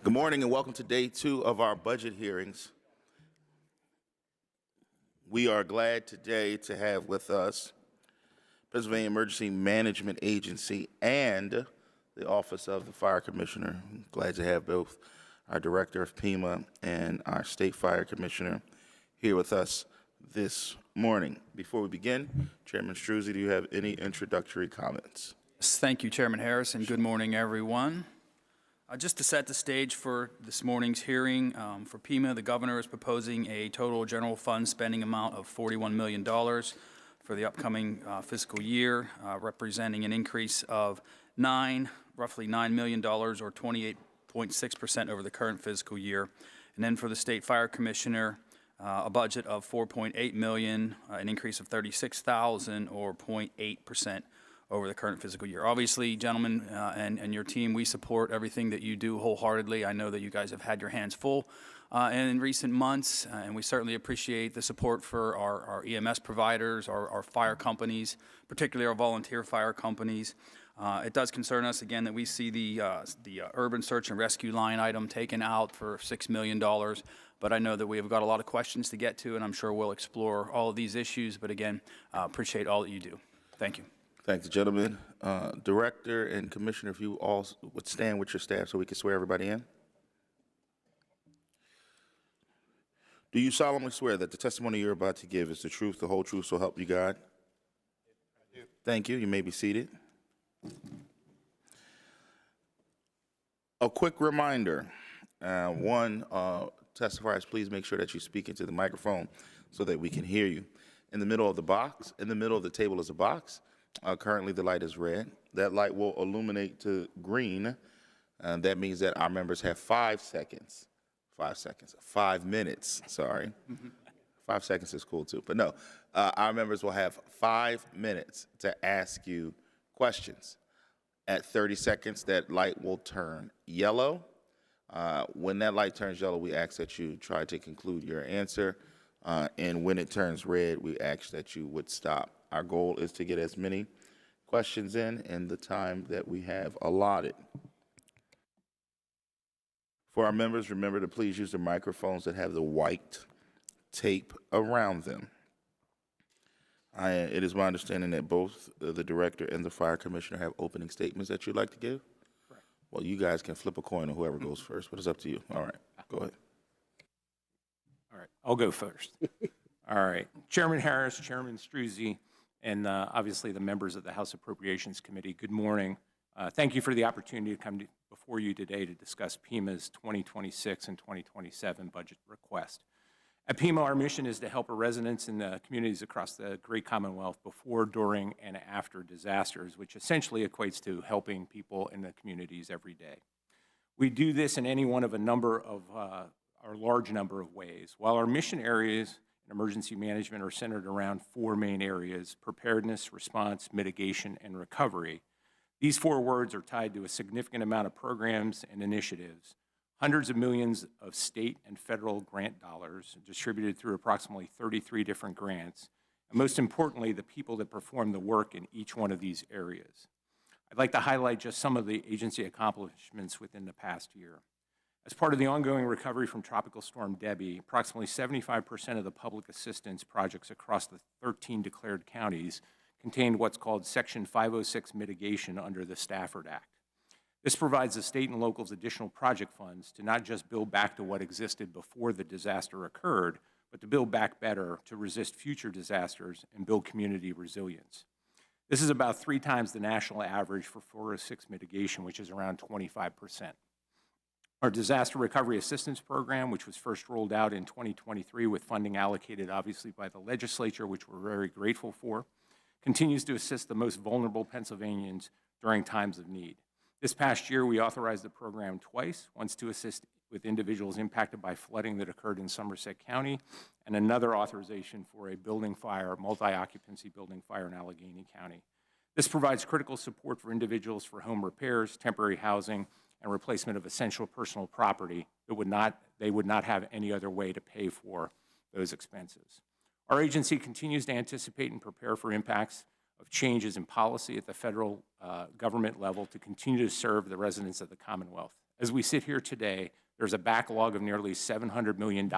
Good morning and welcome to day 2 of our budget hearings. We are glad today to have with us Pennsylvania Emergency Management Agency and the Office of the Fire Commissioner. I'm glad to have both our Director of PEMA and our State Fire Commissioner here with us this morning. Before we begin, Chairman Struzzi, do you have any introductory comments? Thank you, Chairman Harris, and good morning, everyone. Just to set the stage for this morning's hearing, for PEMA, the governor is proposing a total general fund spending amount of $41 million for the upcoming fiscal year, representing an increase of roughly $9 million or 28.6% over the current fiscal year. And then for the State Fire Commissioner, a budget of $4.8 million, an increase of $36,000 or 0.8% over the current fiscal year. Obviously, gentlemen and your team, we support everything that you do wholeheartedly. I know that you guys have had your hands full in recent months, and we certainly appreciate the support for our EMS providers, our fire companies, particularly our volunteer fire companies. It does concern us, again, that we see the urban search and rescue line item taken out for $6 million, but I know that we have got a lot of questions to get to, and I'm sure we'll explore all of these issues, but again, appreciate all that you do. Thank you. Thanks, gentlemen. Director and Commissioner, if you all would stand with your staff so we can swear everybody in. Do you solemnly swear that the testimony you're about to give is the truth, the whole truth, so help you God? I do. Thank you. You may be seated. A quick reminder. Testifiers, please make sure that you speak into the microphone so that we can hear you. In the middle of the box, in the middle of the table is a box. Currently, the light is red. That light will illuminate to green. That means that our members have 5 seconds. 5 minutes, sorry. 5 seconds is cool too, but no. Our members will have 5 minutes to ask you questions. At 30 seconds, that light will turn yellow. When that light turns yellow, we ask that you try to conclude your answer. And when it turns red, we ask that you would stop. Our goal is to get as many questions in the time that we have allotted. For our members, remember to please use the microphones that have the white tape around them. It is my understanding that both the Director and the Fire Commissioner have opening statements that you'd like to give? Correct. Well, you guys can flip a coin on whoever goes first, but it's up to you. All right, go ahead. All right, I'll go first. All right, Chairman Harris, Chairman Struzzi, and obviously the members of the House Appropriations Committee, good morning. Thank you for the opportunity to come before you today to discuss PEMA's 2026 and 2027 budget request. At PEMA, our mission is to help our residents in the communities across the great Commonwealth before, during, and after disasters, which essentially equates to helping people in the communities every day. We do this in any one of our large number of ways. While our mission areas in emergency management are centered around 4 main areas: preparedness, response, mitigation, and recovery. These 4 words are tied to a significant amount of programs and initiatives, hundreds of millions of state and federal grant dollars distributed through approximately 33 different grants, and most importantly, the people that perform the work in each one of these areas. I'd like to highlight just some of the agency accomplishments within the past year. As part of the ongoing recovery from Tropical Storm Debbie, approximately 75% of the public assistance projects across the 13 declared counties contained what's called Section 506 mitigation under the Stafford Act. This provides the state and locals additional project funds to not just build back to what existed before the disaster occurred, but to build back better to resist future disasters and build community resilience. This is about 3 times the national average for 406 mitigation, which is around 25%. Our Disaster Recovery Assistance Program, which was first rolled out in 2023 with funding allocated obviously by the legislature, which we're very grateful for, continues to assist the most vulnerable Pennsylvanians during times of need. This past year, we authorized the program twice, once to assist with individuals impacted by flooding that occurred in Somerset County, and another authorization for a building fire, multi-occupancy building fire in Allegheny County. This provides critical support for individuals for home repairs, temporary housing, and replacement of essential personal property that they would not have any other way to pay for those expenses. Our agency continues to anticipate and prepare for impacts of changes in policy at the federal government level to continue to serve the residents of the Commonwealth. As we sit here today, there's a backlog of nearly $700 million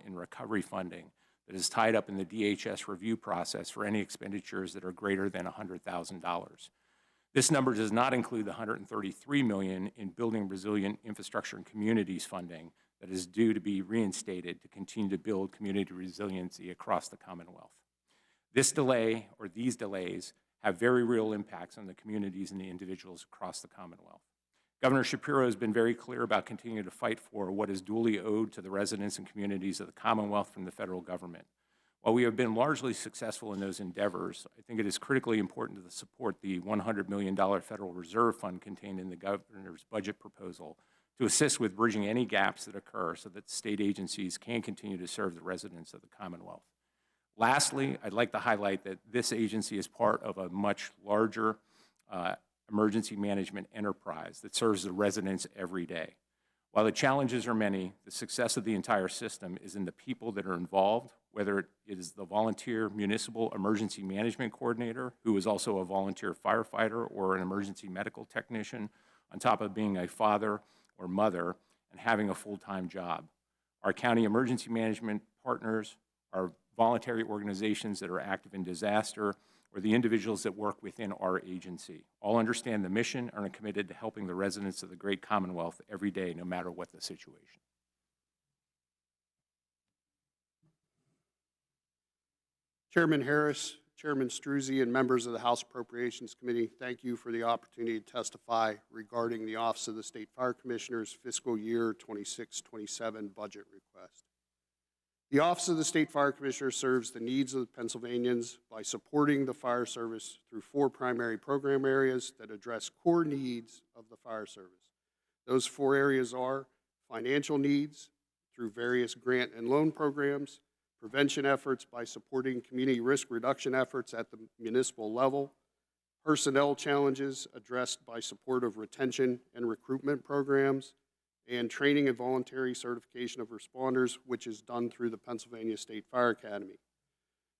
in recovery funding that is tied up in the DHS review process for any expenditures that are greater than $100,000. This number does not include the $133 million in Building Resilient Infrastructure and Communities funding that is due to be reinstated to continue to build community resiliency across the Commonwealth. This delay, or these delays, have very real impacts on the communities and the individuals across the Commonwealth. Governor Shapiro has been very clear about continuing to fight for what is duly owed to the residents and communities of the Commonwealth from the federal government. While we have been largely successful in those endeavors, I think it is critically important to support the $100 million Federal Reserve Fund contained in the governor's budget proposal to assist with bridging any gaps that occur so that state agencies can continue to serve the residents of the Commonwealth. Lastly, I'd like to highlight that this agency is part of a much larger emergency management enterprise that serves the residents every day. While the challenges are many, the success of the entire system is in the people that are involved, whether it is the volunteer municipal emergency management coordinator, who is also a volunteer firefighter or an emergency medical technician, on top of being a father or mother and having a full-time job. Our county emergency management partners, our voluntary organizations that are active in disaster, or the individuals that work within our agency all understand the mission and are committed to helping the residents of the great Commonwealth every day, no matter what the situation. Chairman Harris, Chairman Struzzi, and members of the House Appropriations Committee, thank you for the opportunity to testify regarding the Office of the State Fire Commissioner's fiscal year 26-27 budget request. The Office of the State Fire Commissioner serves the needs of the Pennsylvanians by supporting the fire service through 4 primary program areas that address core needs of the fire service. Those 4 areas are financial needs through various grant and loan programs, prevention efforts by supporting community risk reduction efforts at the municipal level, personnel challenges addressed by support of retention and recruitment programs, and training and voluntary certification of responders, which is done through the Pennsylvania State Fire Academy.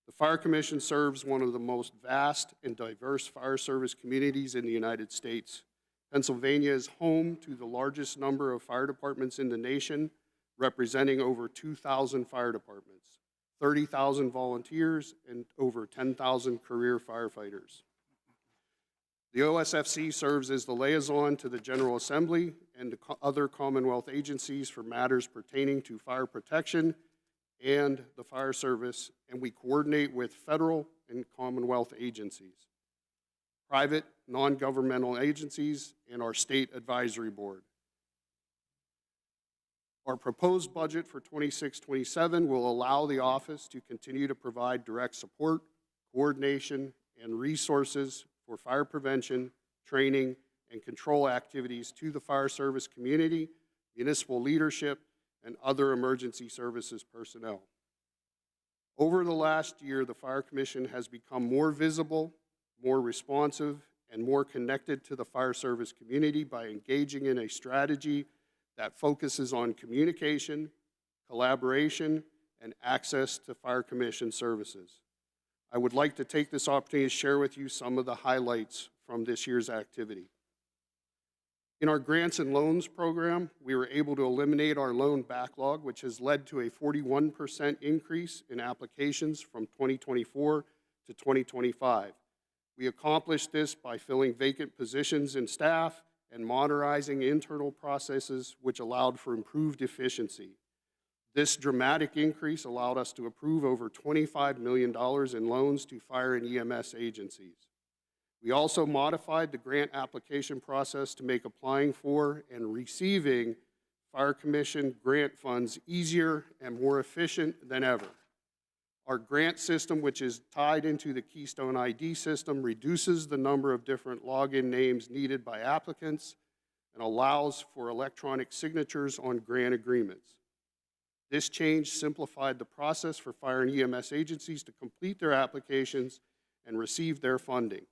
The Fire Commission serves one of the most vast and diverse fire service communities in the United States. Pennsylvania is home to the largest number of fire departments in the nation, representing over 2,000 fire departments, 30,000 volunteers, and over 10,000 career firefighters. The OSFC serves as the liaison to the General Assembly and other Commonwealth agencies for matters pertaining to fire protection and the fire service, and we coordinate with federal and Commonwealth agencies, private, non-governmental agencies, and our state advisory board. Our proposed budget for 26-27 will allow the office to continue to provide direct support, coordination, and resources for fire prevention, training, and control activities to the fire service community, municipal leadership, and other emergency services personnel. Over the last year, the Fire Commission has become more visible, more responsive, and more connected to the fire service community by engaging in a strategy that focuses on communication, collaboration, and access to Fire Commission services. I would like to take this opportunity to share with you some of the highlights from this year's activity. In our grants and loans program, we were able to eliminate our loan backlog, which has led to a 41% increase in applications from 2024 to 2025. We accomplished this by filling vacant positions in staff and modernizing internal processes, which allowed for improved efficiency. This dramatic increase allowed us to approve over $25 million in loans to fire and EMS agencies. We also modified the grant application process to make applying for and receiving Fire Commission grant funds easier and more efficient than ever. Our grant system, which is tied into the Keystone ID system, reduces the number of different login names needed by applicants and allows for electronic signatures on grant agreements. This change simplified the process for fire and EMS agencies to complete their applications and receive their funding.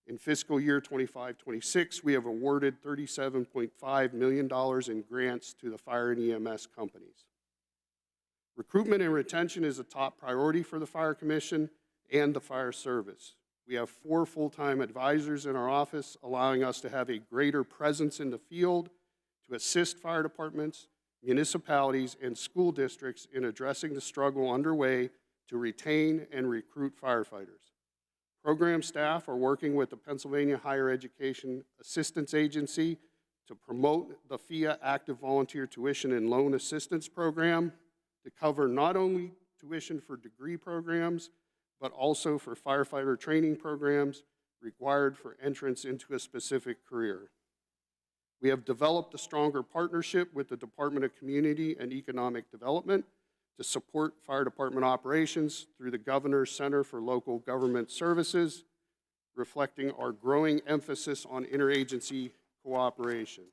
In fiscal year 25-26, we have awarded $37.5 million in grants to the fire and EMS companies. Recruitment and retention is a top priority for the Fire Commission and the fire service. We have 4 full-time advisors in our office, allowing us to have a greater presence in the field to to assist fire departments, municipalities, and school districts in addressing the struggle underway to retain and recruit firefighters. Program staff are working with the Pennsylvania Higher Education Assistance Agency to promote the FIA Active Volunteer Tuition and Loan Assistance Program to cover not only tuition for degree programs, but also for firefighter training programs required for entrance into a specific career. We have developed a stronger partnership with the Department of Community and Economic Development to support fire department operations through the Governor's Center for Local Government Services, reflecting our growing emphasis on interagency cooperation.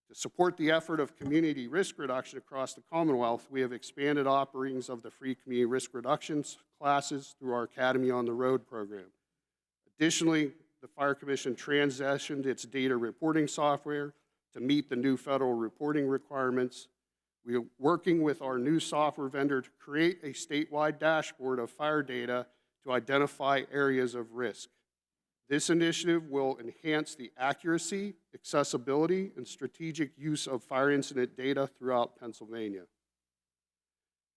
To support the effort of community risk reduction across the Commonwealth, we have expanded offerings of the free community risk reductions classes through our Academy on the Road program. Additionally, the Fire Commission transitioned its data reporting software to meet the new federal reporting requirements. We are working with our new software vendor to create a statewide dashboard of fire data to identify areas of risk. This initiative will enhance the accuracy, accessibility, and strategic use of fire incident data throughout Pennsylvania.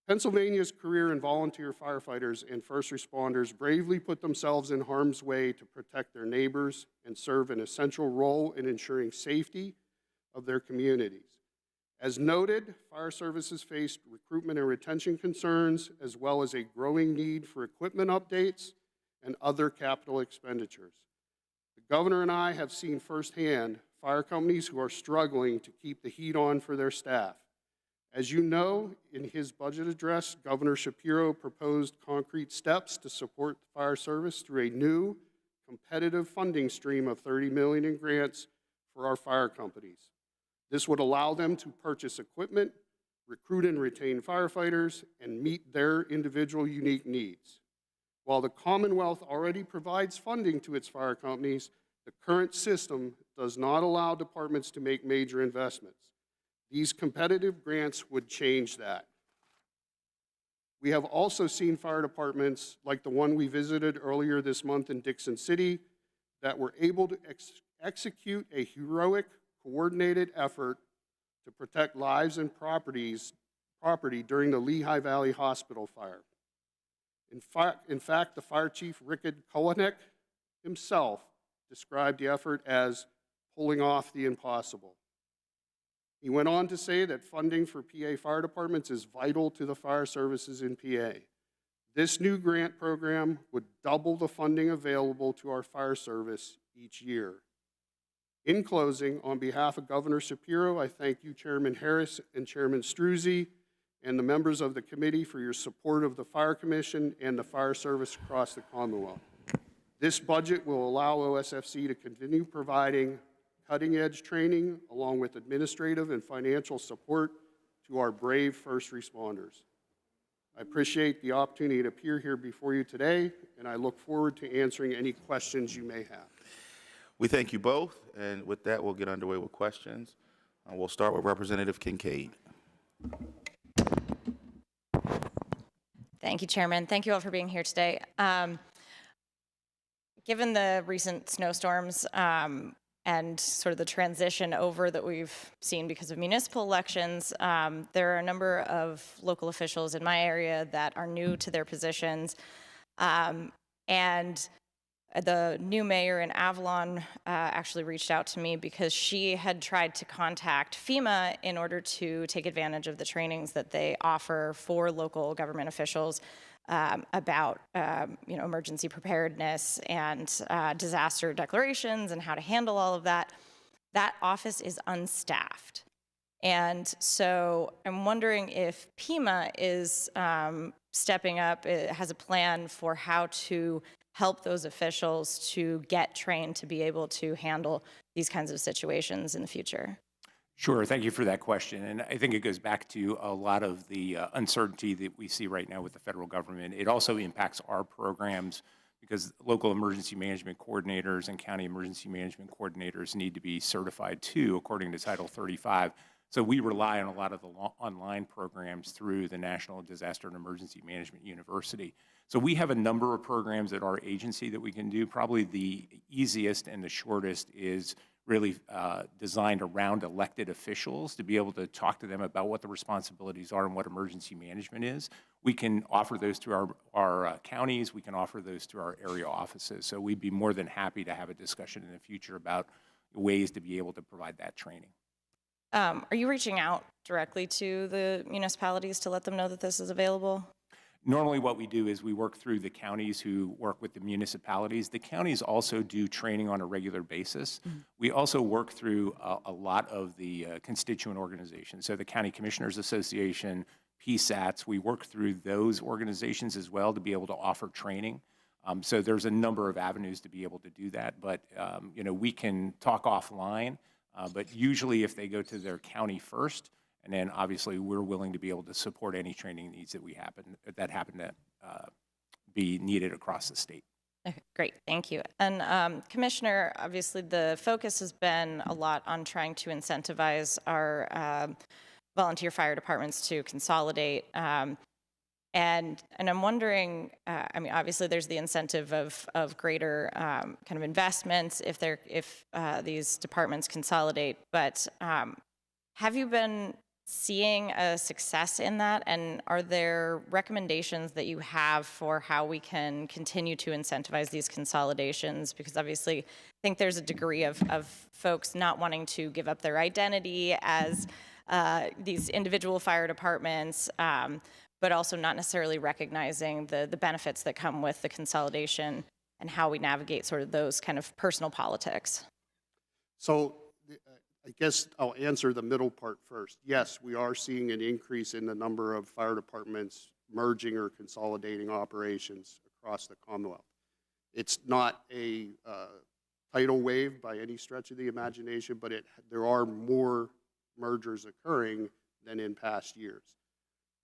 Pennsylvania's career and volunteer firefighters and first responders bravely put themselves in harm's way to protect their neighbors and serve an essential role in ensuring safety of their communities. As noted, fire services faced recruitment and retention concerns, as well as a growing need for equipment updates and other capital expenditures. The Governor and I have seen firsthand fire companies who are struggling to keep the heat on for their staff. As you know, in his budget address, Governor Shapiro proposed concrete steps to support the fire service through a new competitive funding stream of $30 million in grants for our fire companies. This would allow them to purchase equipment, recruit and retain firefighters, and meet their individual unique needs. While the Commonwealth already provides funding to its fire companies, the current system does not allow departments to make major investments. These competitive grants would change that. We have also seen fire departments, like the one we visited earlier this month in Dixon City, that were able to execute a heroic, coordinated effort to protect lives and property during the Lehigh Valley Hospital fire. In fact, the fire chief, Rickard Kowanek, himself described the effort as pulling off the impossible. He went on to say that funding for PA fire departments is vital to the fire services in PA. This new grant program would double the funding available to our fire service each year. In closing, on behalf of Governor Shapiro, I thank you, Chairman Harris and Chairman Struzzi, and the members of the committee for your support of the Fire Commission and the fire service across the Commonwealth. This budget will allow OSFC to continue providing cutting-edge training along with administrative and financial support to our brave first responders. I appreciate the opportunity to appear here before you today, and I look forward to answering any questions you may have. We thank you both, and with that, we'll get underway with questions. We'll start with Representative Kincaid. Thank you, Chairman. Thank you all for being here today. Given the recent snowstorms and sort of the transition over that we've seen because of municipal elections, there are a number of local officials in my area that are new to their positions. And the new mayor in Avalon actually reached out to me because she had tried to contact FEMA in order to take advantage of the trainings that they offer for local government officials about emergency preparedness and disaster declarations and how to handle all of that. That office is unstaffed. And so I'm wondering if PEMA is stepping up, it has a plan for how to help those officials to get trained to be able to handle these kinds of situations in the future. Sure, thank you for that question. And I think it goes back to a lot of the uncertainty that we see right now with the federal government. It also impacts our programs because local emergency management coordinators and county emergency management coordinators need to be certified too, according to Title 35. So we rely on a lot of the online programs through the National Disaster and Emergency Management University. So we have a number of programs at our agency that we can do. Probably the easiest and the shortest is really designed around elected officials to be able to talk to them about what the responsibilities are and what emergency management is. We can offer those to our counties. We can offer those to our area offices. So we'd be more than happy to have a discussion in the future about ways to be able to provide that training. Are you reaching out directly to the municipalities to let them know that this is available? Normally what we do is we work through the counties who work with the municipalities. The counties also do training on a regular basis. We also work through a lot of the constituent organizations. So the County Commissioners Association, PSATs, we work through those organizations as well to be able to offer training. So there's a number of avenues to be able to do that, but we can talk offline, but usually if they go to their county first, and then obviously we're willing to be able to support any training needs that happen to be needed across the state. Okay, great, thank you. And Commissioner, obviously the focus has been a lot on trying to incentivize our volunteer fire departments to consolidate. And I'm wondering, I mean, obviously there's the incentive of greater kind of investments if these departments consolidate, but have you been seeing a success in that? And are there recommendations that you have for how we can continue to incentivize these consolidations? Because obviously I think there's a degree of folks not wanting to give up their identity as these individual fire departments, but also not necessarily recognizing the benefits that come with the consolidation and how we navigate sort of those kind of personal politics. So I guess I'll answer the middle part first. Yes, we are seeing an increase in the number of fire departments merging or consolidating operations across the Commonwealth. It's not a tidal wave by any stretch of the imagination, but there are more mergers occurring than in past years.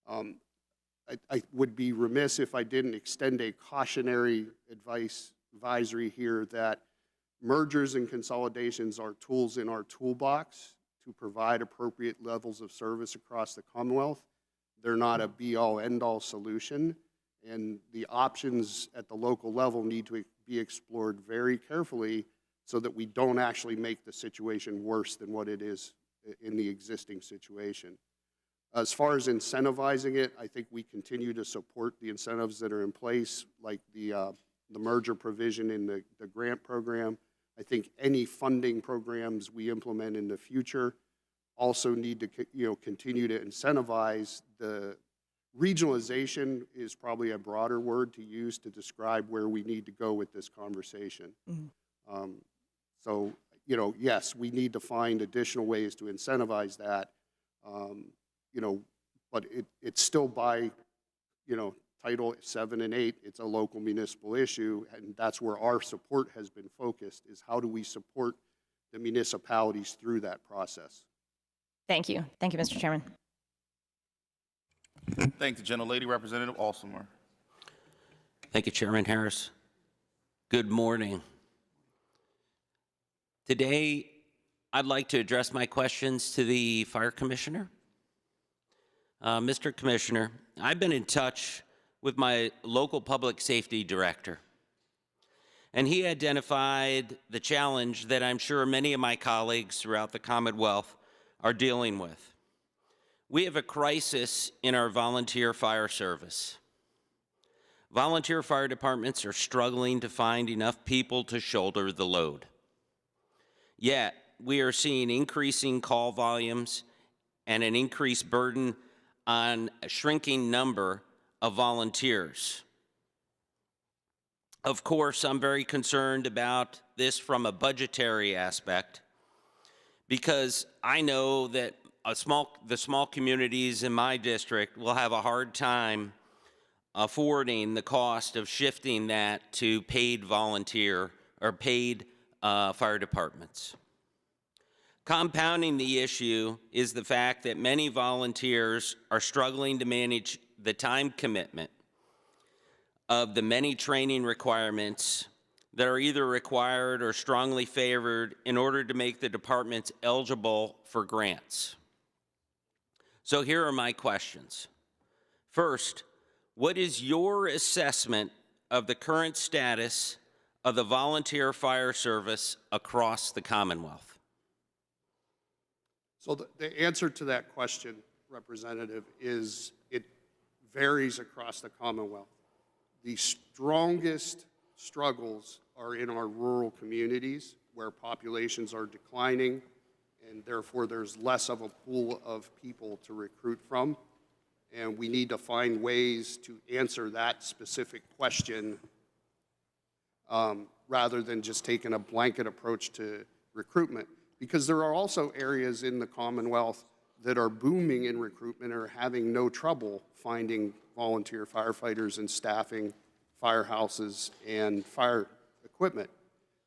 I would be remiss if I didn't extend a cautionary advisory here that mergers and consolidations are tools in our toolbox to provide appropriate levels of service across the Commonwealth. They're not a be-all, end-all solution, and the options at the local level need to be explored very carefully so that we don't actually make the situation worse than what it is in the existing situation. As far as incentivizing it, I think we continue to support the incentives that are in place, like the merger provision in the grant program. I think any funding programs we implement in the future also need to continue to incentivize. The regionalization is probably a broader word to use to describe where we need to go with this conversation. Mm-hmm. So yes, we need to find additional ways to incentivize that. But it's still by, Title 7 and 8, it's a local municipal issue, and that's where our support has been focused, is how do we support the municipalities through that process. Thank you. Thank you, Mr. Chairman. Thank the gentlelady, Representative Alston. Thank you, Chairman Harris. Good morning. Today, I'd like to address my questions to the Fire Commissioner. Mr. Commissioner, I've been in touch with my local public safety director, and he identified the challenge that I'm sure many of my colleagues throughout the Commonwealth are dealing with. We have a crisis in our volunteer fire service. Volunteer fire departments are struggling to find enough people to shoulder the load. Yet, we are seeing increasing call volumes and an increased burden on a shrinking number of volunteers. Of course, I'm very concerned about this from a budgetary aspect because I know that the small communities in my district will have a hard time affording the cost of shifting that to paid volunteer or paid fire departments. Compounding the issue is the fact that many volunteers are struggling to manage the time commitment of the many training requirements that are either required or strongly favored in order to make the departments eligible for grants. So here are my questions. First, what is your assessment of the current status of the volunteer fire service across the Commonwealth? So the answer to that question, Representative, is it varies across the Commonwealth. The strongest struggles are in our rural communities where populations are declining and therefore there's less of a pool of people to recruit from. And we need to find ways to answer that specific question rather than just taking a blanket approach to recruitment. Because there are also areas in the Commonwealth that are booming in recruitment or having no trouble finding volunteer firefighters and staffing firehouses and fire equipment.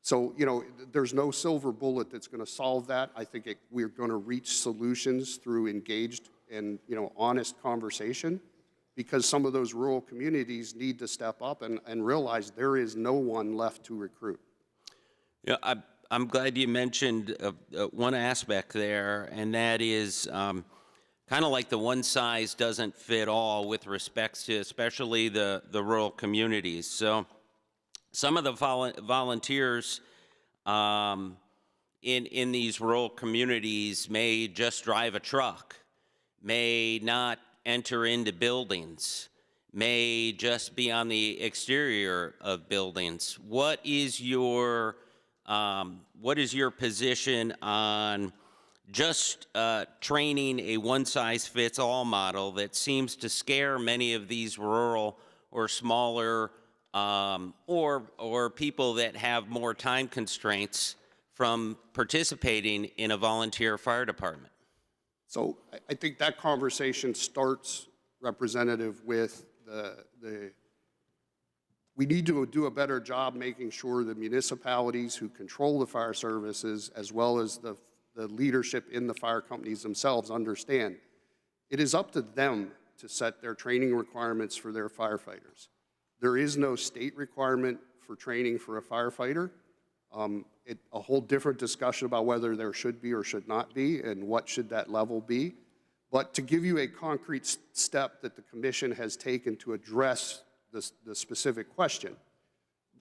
So, you know, there's no silver bullet that's going to solve that. I think we're going to reach solutions through engaged and, you know, honest conversation, because some of those rural communities need to step up and realize there is no one left to recruit. Yeah, I'm glad you mentioned one aspect there, and that is kind of like the one size doesn't fit all with respect to especially the rural communities. So some of the volunteers in these rural communities may just drive a truck, may not enter into buildings, may just be on the exterior of buildings. What is your position on just training a one-size-fits-all model that seems to scare many of these rural or smaller or people that have more time constraints from participating in a volunteer fire department? So I think that conversation starts, Representative, with we need to do a better job making sure the municipalities who control the fire services, as well as the leadership in the fire companies themselves, understand it is up to them to set their training requirements for their firefighters. There is no state requirement for training for a firefighter. A whole different discussion about whether there should be or should not be and what should that level be. But to give you a concrete step that the Commission has taken to address the specific question,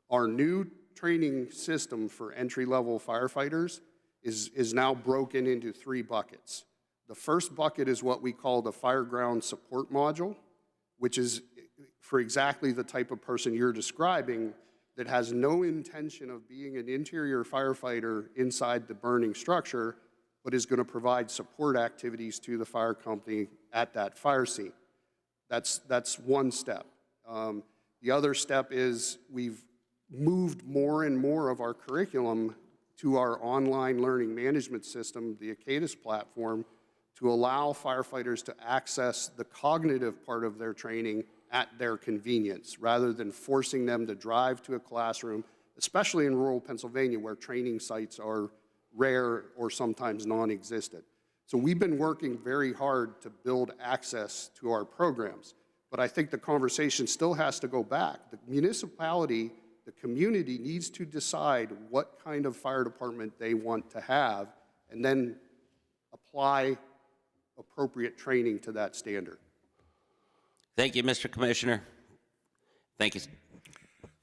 our new training system for entry-level firefighters is now broken into 3 buckets. The first bucket is what we call the Fireground Support Module, which is for exactly the type of person you're describing that has no intention of being an interior firefighter inside the burning structure, but is going to provide support activities to the fire company at that fire scene. That's one step. The other step is we've moved more and more of our curriculum to our online learning management system, the ACADIS platform, to allow firefighters to access the cognitive part of their training at their convenience, rather than forcing them to drive to a classroom, especially in rural Pennsylvania where training sites are rare or sometimes non-existent. So we've been working very hard to build access to our programs, but I think the conversation still has to go back. The municipality, the community needs to decide what kind of fire department they want to have and then apply appropriate training to that standard. Thank you, Mr. Commissioner. Thank you.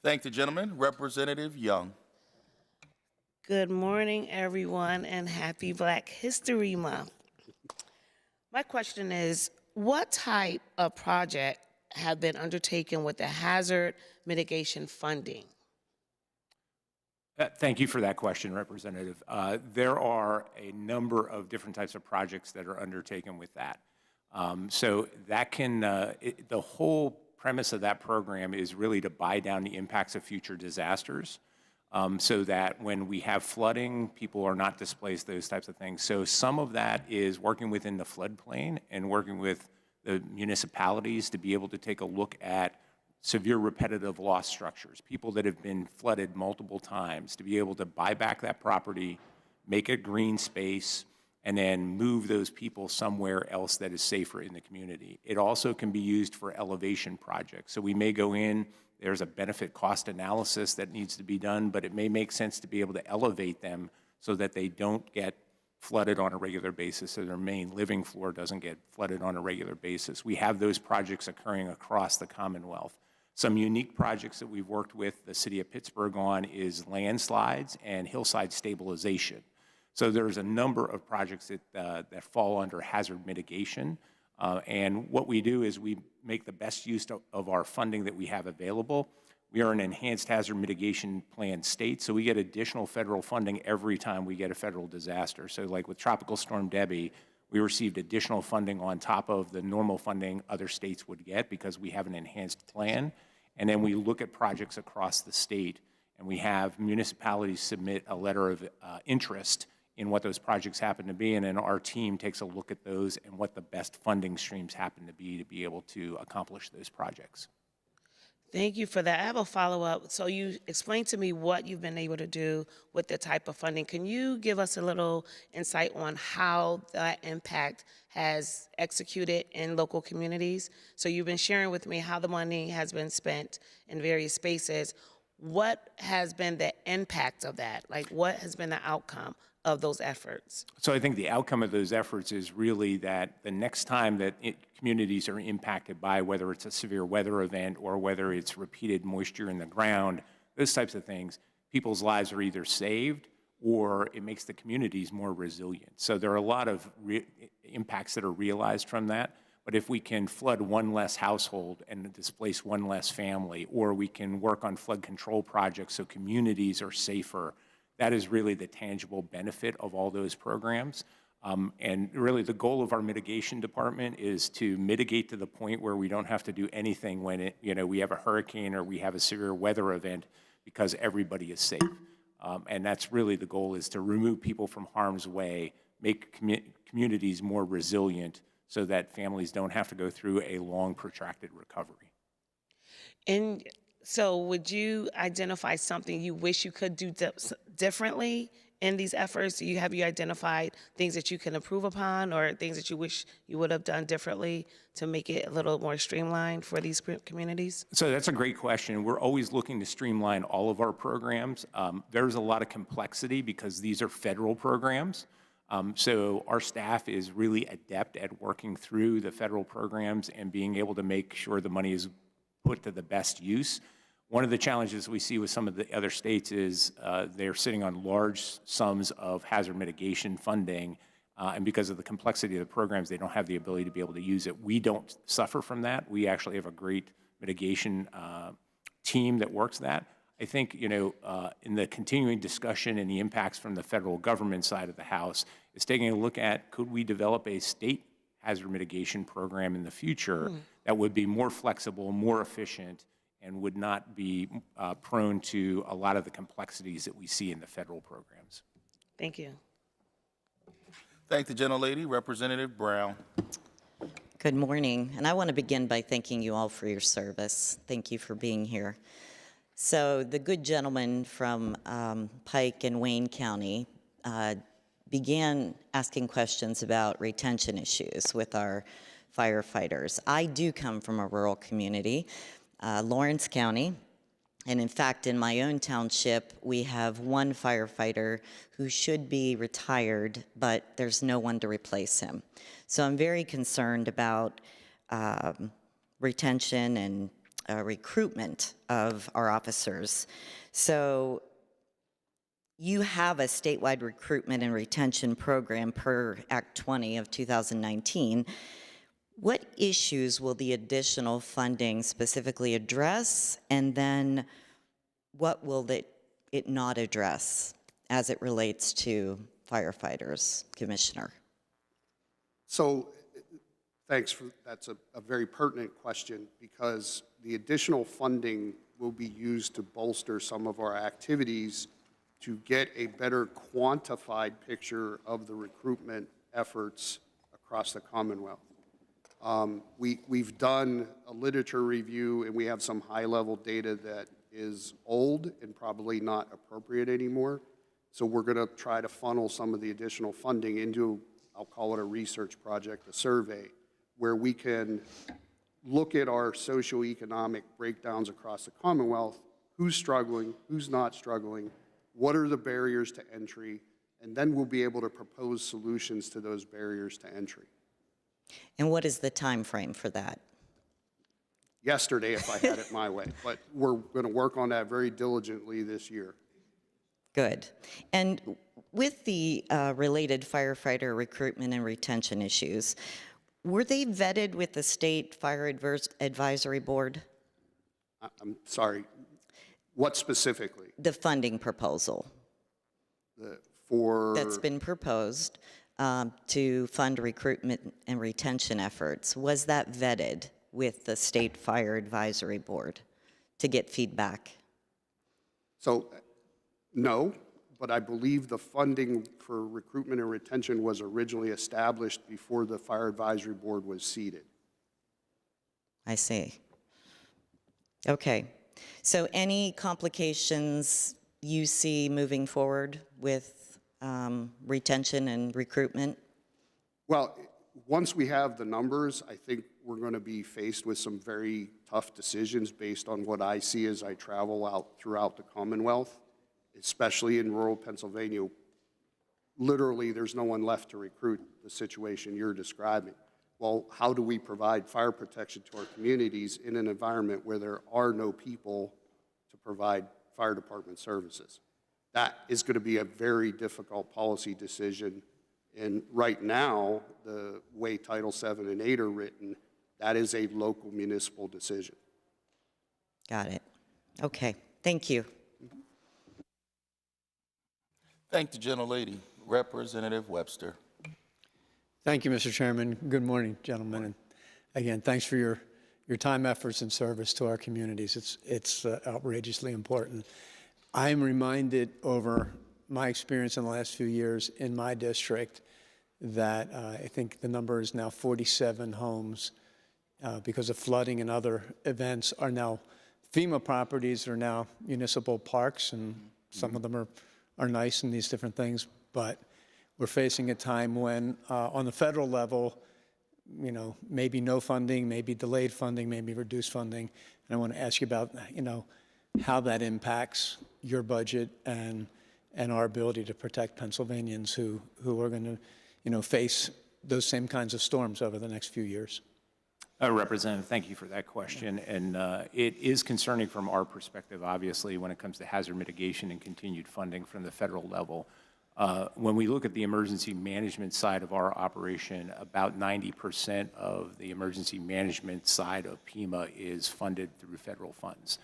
Thank the gentleman. Representative Young. Good morning, everyone, and happy Black History Month. My question is, what type of project have been undertaken with the hazard mitigation funding? Thank you for that question, Representative. There are a number of different types of projects that are undertaken with that. So that can, the whole premise of that program is really to buy down the impacts of future disasters so that when we have flooding, people are not displaced, those types of things. So some of that is working within the floodplain and working with the municipalities to be able to take a look at severe repetitive loss structures, people that have been flooded multiple times, to be able to buy back that property, make a green space, and then move those people somewhere else that is safer in the community. It also can be used for elevation projects. So we may go in, there's a benefit cost analysis that needs to be done, but it may make sense to be able to elevate them so that they don't get flooded on a regular basis, so their main living floor doesn't get flooded on a regular basis. We have those projects occurring across the Commonwealth. Some unique projects that we've worked with the city of Pittsburgh on is landslides and hillside stabilization. So there's a number of projects that fall under hazard mitigation. And what we do is we make the best use of our funding that we have available. We are an enhanced hazard mitigation plan state, so we get additional federal funding every time we get a federal disaster. So like with Tropical Storm Debbie, we received additional funding on top of the normal funding other states would get because we have an enhanced plan. And then we look at projects across the state, and we have municipalities submit a letter of interest in what those projects happen to be, and then our team takes a look at those and what the best funding streams happen to be able to accomplish those projects. Thank you for that. I have a follow-up. So you explained to me what you've been able to do with the type of funding. Can you give us a little insight on how that impact has executed in local communities? So you've been sharing with me how the money has been spent in various spaces. What has been the impact of that? Like, what has been the outcome of those efforts? So I think the outcome of those efforts is really that the next time that communities are impacted by whether it's a severe weather event or whether it's repeated moisture in the ground, those types of things, people's lives are either saved or it makes the communities more resilient. So there are a lot of impacts that are realized from that. But if we can flood one less household and displace one less family, or we can work on flood control projects so communities are safer, that is really the tangible benefit of all those programs. And really the goal of our mitigation department is to mitigate to the point where we don't have to do anything when we have a hurricane or we have a severe weather event because everybody is safe. And that's really the goal, is to remove people from harm's way, make communities more resilient so that families don't have to go through a long, protracted recovery. And so would you identify something you wish you could do differently in these efforts? Have you identified things that you can improve upon or things that you wish you would have done differently to make it a little more streamlined for these communities? So that's a great question. We're always looking to streamline all of our programs. There's a lot of complexity because these are federal programs. So our staff is really adept at working through the federal programs and being able to make sure the money is put to the best use. One of the challenges we see with some of the other states is they're sitting on large sums of hazard mitigation funding, and because of the complexity of the programs, they don't have the ability to be able to use it. We don't suffer from that. We actually have a great mitigation team that works that. I think, in the continuing discussion and the impacts from the federal government side of the House is taking a look at, could we develop a state hazard mitigation program in the future that would be more flexible, more efficient, and would not be prone to a lot of the complexities that we see in the federal programs. Thank you. Thank the gentlelady. Representative Brown. Good morning, and I want to begin by thanking you all for your service. Thank you for being here. So the good gentleman from Pike and Wayne County began asking questions about retention issues with our firefighters. I do come from a rural community, Lawrence County, and in fact, in my own township, we have one firefighter who should be retired, but there's no one to replace him. So I'm very concerned about retention and recruitment of our officers. So you have a statewide recruitment and retention program per Act 20 of 2019. What issues will the additional funding specifically address, and then what will it not address as it relates to firefighters, Commissioner? So thanks for, that's a very pertinent question, because the additional funding will be used to bolster some of our activities to get a better quantified picture of the recruitment efforts across the Commonwealth. We've done a literature review, and we have some high-level data that is old and probably not appropriate anymore. So we're going to try to funnel some of the additional funding into, I'll call it a research project, a survey, where we can look at our socioeconomic breakdowns across the Commonwealth, who's struggling, who's not struggling, what are the barriers to entry, and then we'll be able to propose solutions to those barriers to entry. And what is the time frame for that? Yesterday, if I had it my way, but we're going to work on that very diligently this year. Good. And with the related firefighter recruitment and retention issues, were they vetted with the State Fire Advisory Board? I'm sorry, what specifically? The funding proposal For, that's been proposed to fund recruitment and retention efforts, was that vetted with the State Fire Advisory Board to get feedback? so, no, but I believe the funding for recruitment and retention was originally established before the Fire Advisory Board was seated. I see. Okay. So any complications you see moving forward with retention and recruitment? Well, once we have the numbers, I think we're going to be faced with some very tough decisions based on what I see as I travel out throughout the Commonwealth, especially in rural Pennsylvania. Literally, there's no one left to recruit the situation you're describing. Well, how do we provide fire protection to our communities in an environment where there are no people to provide fire department services? That is going to be a very difficult policy decision. And right now, the way Title VII and 8 are written, that is a local municipal decision. Got it. Okay. Thank you. Thank the gentlelady. Representative Webster. Thank you, Mr. Chairman. Good morning, gentlemen. And again, thanks for your time, efforts, and service to our communities. It's outrageously important. I'm reminded over my experience in the last few years in my district that I think the number is now 47 homes because of flooding and other events are now FEMA properties, are now municipal parks, and some of them are nice and these different things, but we're facing a time when on the federal level, you know, maybe no funding, maybe delayed funding, maybe reduced funding. And I want to ask you about, you know, how that impacts your budget and our ability to protect Pennsylvanians who are going to, you know, face those same kinds of storms over the next few years. Representative, thank you for that question. And it is concerning from our perspective, obviously, when it comes to hazard mitigation and continued funding from the federal level. When we look at the emergency management side of our operation, about 90% of the emergency management side of PEMA is funded through federal funds.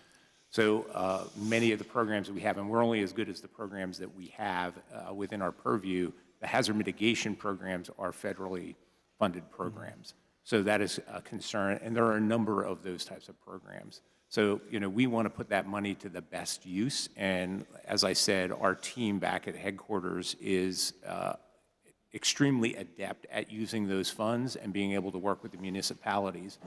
So many of the programs that we have, and we're only as good as the programs that we have within our purview, the hazard mitigation programs are federally funded programs. So that is a concern, and there are a number of those types of programs. So, you know, we want to put that money to the best use, and as I said, our team back at headquarters is extremely adept at using those funds and being able to work with the municipalities.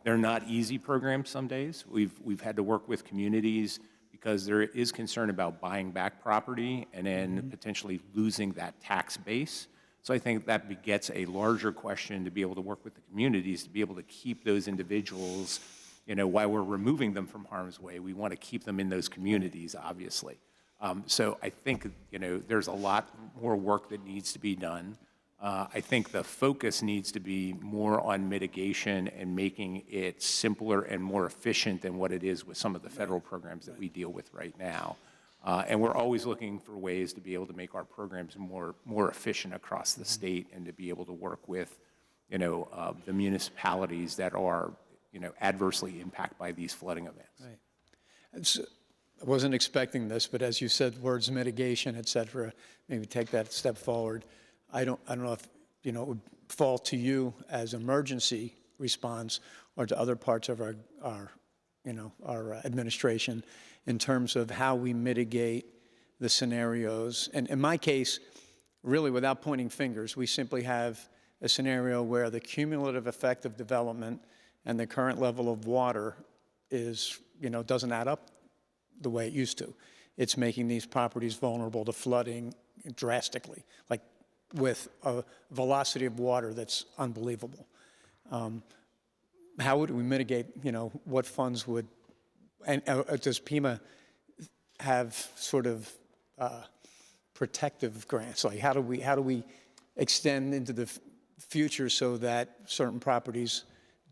They're not easy programs some days. We've had to work with communities because there is concern about buying back property and then potentially losing that tax base. So I think that begets a larger question to be able to work with the communities to be able to keep those individuals, you know, while we're removing them from harm's way, we want to keep them in those communities, obviously. So I think, you know, there's a lot more work that needs to be done. I think the focus needs to be more on mitigation and making it simpler and more efficient than what it is with some of the federal programs that we deal with right now. And we're always looking for ways to be able to make our programs more efficient across the state and to be able to work with, you know, the municipalities that are, you know, adversely impacted by these flooding events. Right. I wasn't expecting this, but as you said, words mitigation, et cetera, maybe take that step forward. I don't know if, you know, it would fall to you as emergency response or to other parts of our administration in terms of how we mitigate the scenarios. And in my case, really without pointing fingers, we simply have a scenario where the cumulative effect of development and the current level of water is, you know, doesn't add up the way it used to. It's making these properties vulnerable to flooding drastically, like with a velocity of water that's unbelievable. How would we mitigate, you know, what funds would, and does PEMA have sort of protective grants? Like how do we extend into the future so that certain properties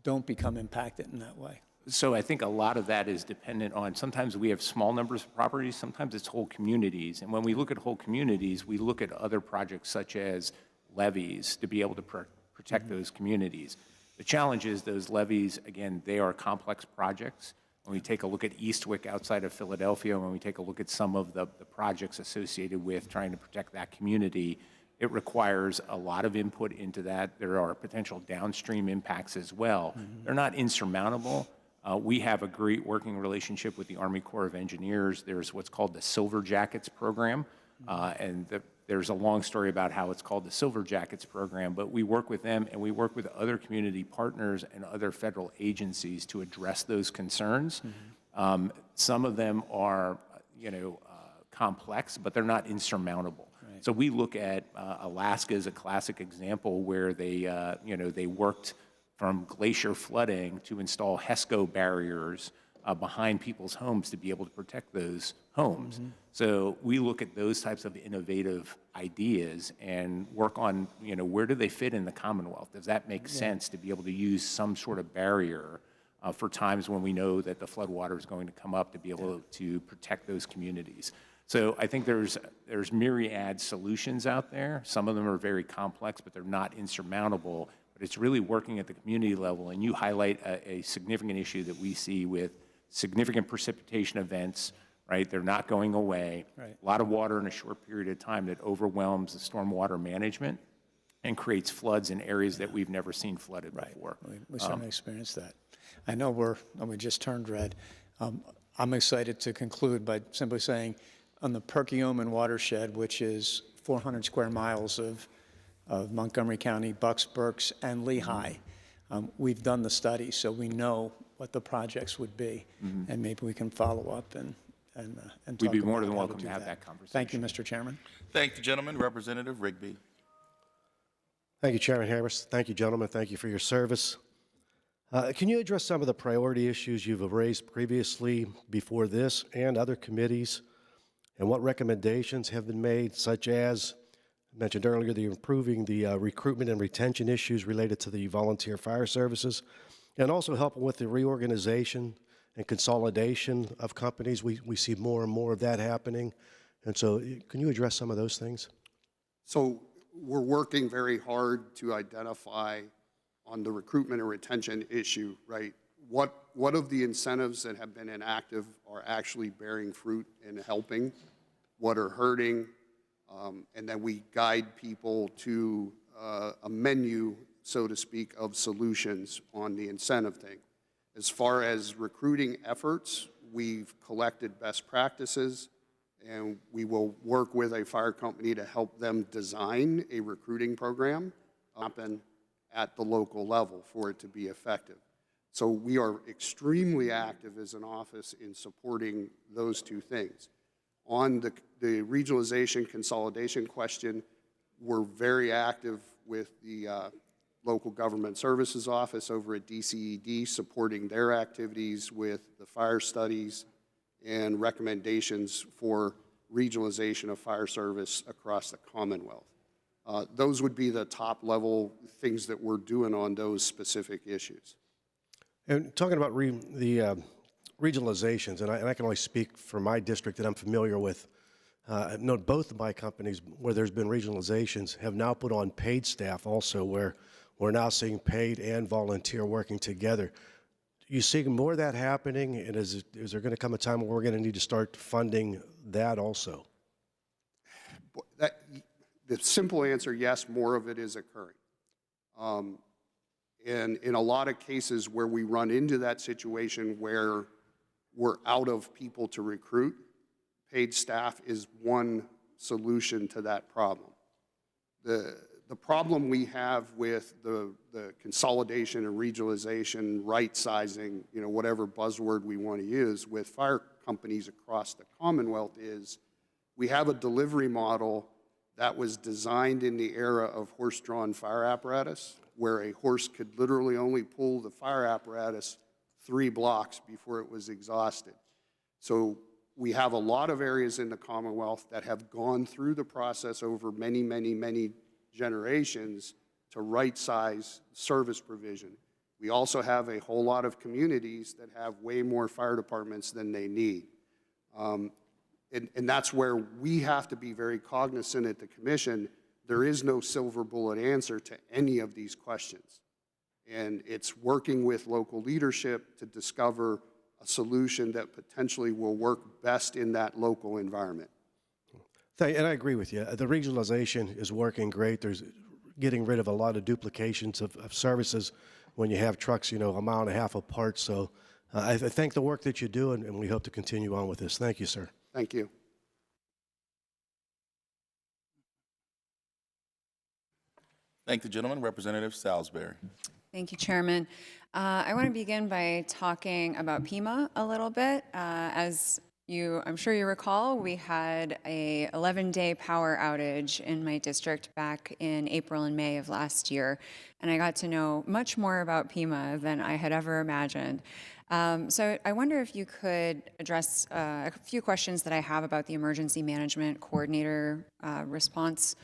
don't become impacted in that way? So I think a lot of that is dependent on, sometimes we have small numbers of properties, sometimes it's whole communities. And when we look at whole communities, we look at other projects such as levees to be able to protect those communities. The challenge is those levees, again, they are complex projects. When we take a look at Eastwick outside of Philadelphia, when we take a look at some of the projects associated with trying to protect that community, it requires a lot of input into that. There are potential downstream impacts as well. They're not insurmountable. We have a great working relationship with the Army Corps of Engineers. There's what's called the Silver Jackets program, there's a long story about how it's called the Silver Jackets program, but we work with them and we work with other community partners and other federal agencies to address those concerns. Some of them are, complex, but they're not insurmountable. Right. So we look at Alaska as a classic example where they, they worked from glacier flooding to install HESCO barriers behind people's homes to be able to protect those homes. So we look at those types of innovative ideas and work on, where do they fit in the Commonwealth? Does that make sense to be able to use some sort of barrier for times when we know that the floodwater is going to come up to be able to protect those communities? So I think there's myriad solutions out there. Some of them are very complex, but they're not insurmountable. But it's really working at the community level. And you highlight a significant issue that we see with significant precipitation events, right? They're not going away. Right. A lot of water in a short period of time that overwhelms the stormwater management and creates floods in areas that we've never seen flooded before. We certainly experienced that. I know we just turned red. I'm excited to conclude by simply saying on the Perkiomen watershed, which is 400 square miles of Montgomery County, Bucks, Berks, and Lehigh, we've done the study, so we know what the projects would be, and maybe we can follow up and talk We'd be about more than how to welcome do to have that conversation. Thank you, Mr. Chairman. Thank the gentleman. Representative Rigby. Thank you, Chairman Harris. Thank you, gentlemen. Thank you for your service. Can you address some of the priority issues you've raised previously before this and other committees, and what recommendations have been made, such as mentioned earlier, the improving the recruitment and retention issues related to the volunteer fire services, and also helping with the reorganization and consolidation of companies? We see more and more of that happening. And so can you address some of those things? So we're working very hard to identify on the recruitment and retention issue, right? What of the incentives that have been inactive are actually bearing fruit and helping? What are hurting? And then we guide people to a menu, so to speak, of solutions on the incentive thing. As far as recruiting efforts, we've collected best practices, and we will work with a fire company to help them design a recruiting program happen at the local level for it to be effective. So we are extremely active as an office in supporting those two things. On the regionalization consolidation question, we're very active with the Local Government Services Office over at DCED, supporting their activities with the fire studies and recommendations for regionalization of fire service across the Commonwealth. Those would be the top level things that we're doing on those specific issues. And talking about the regionalizations, and I can only speak for my district that I'm familiar with. I know both of my companies where there's been regionalizations have now put on paid staff also, where we're now seeing paid and volunteer working together. You see more of that happening, and is there going to come a time where we're going to need to start funding that also? The simple answer, yes, more of it is occurring. And in a lot of cases where we run into that situation where we're out of people to recruit, paid staff is one solution to that problem. The problem we have with the consolidation and regionalization, right sizing, whatever buzzword we want to use with fire companies across the Commonwealth is we have a delivery model that was designed in the era of horse-drawn fire apparatus, where a horse could literally only pull the fire apparatus 3 blocks before it was exhausted. So we have a lot of areas in the Commonwealth that have gone through the process over many generations to right-size service provision. We also have a whole lot of communities that have way more fire departments than they need. And that's where we have to be very cognizant at the commission. There is no silver bullet answer to any of these questions. And it's working with local leadership to discover a solution that potentially will work best in that local environment. And I agree with you. The regionalization is working great. There's getting rid of a lot of duplications of services when you have trucks, a mile and a half apart. So I thank the work that you do, and we hope to continue on with this. Thank you, sir. Thank you. Thank the gentleman. Representative Salisbury. Thank you, Chairman. I want to begin by talking about PEMA a little bit. I'm sure you recall, we had a 11-day power outage in my district back in April and May of last year, and I got to know much more about PEMA than I had ever imagined. So I wonder if you could address a few questions that I have about the emergency management coordinator response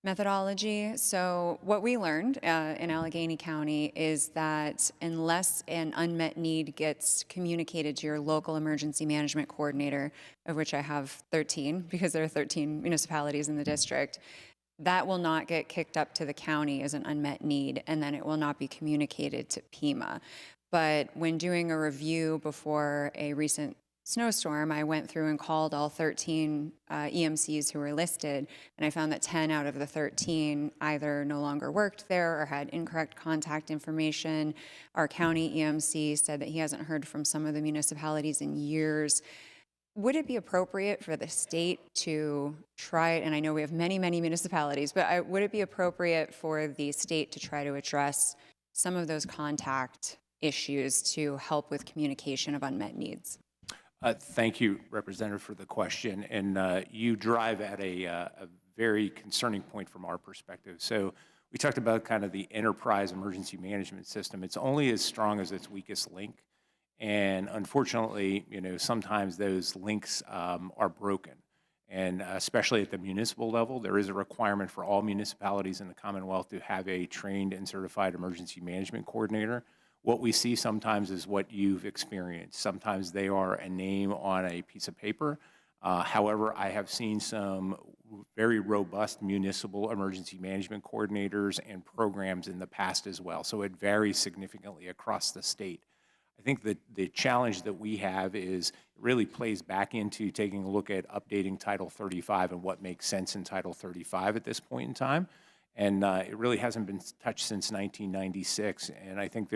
methodology. So what we learned in Allegheny County is that unless an unmet need gets communicated to your local emergency management coordinator, of which I have 13 because there are 13 municipalities in the district, that will not get kicked up to the county as an unmet need, and then it will not be communicated to PEMA. But when doing a review before a recent snowstorm, I went through and called all 13 EMCs who were listed, and I found that 10 out of the 13 either no longer worked there or had incorrect contact information. Our county EMC said that he hasn't heard from some of the municipalities in years. Would it be appropriate for the state to try, and I know we have many, many municipalities, but would it be appropriate for the state to try to address some of those contact issues to help with communication of unmet needs? Thank you, Representative, for the question. And you drive at a very concerning point from our perspective. So we talked about kind of the enterprise emergency management system. It's only as strong as its weakest link. And unfortunately, sometimes those links are broken. And especially at the municipal level, there is a requirement for all municipalities in the Commonwealth to have a trained and certified emergency management coordinator. What we see sometimes is what you've experienced. Sometimes they are a name on a piece of paper. However, I have seen some very robust municipal emergency management coordinators and programs in the past as well. So it varies significantly across the state. I think that the challenge that we have is it really plays back into taking a look at updating Title 35 and what makes sense in Title 35 at this point in time. And it really hasn't been touched since 1996. And I think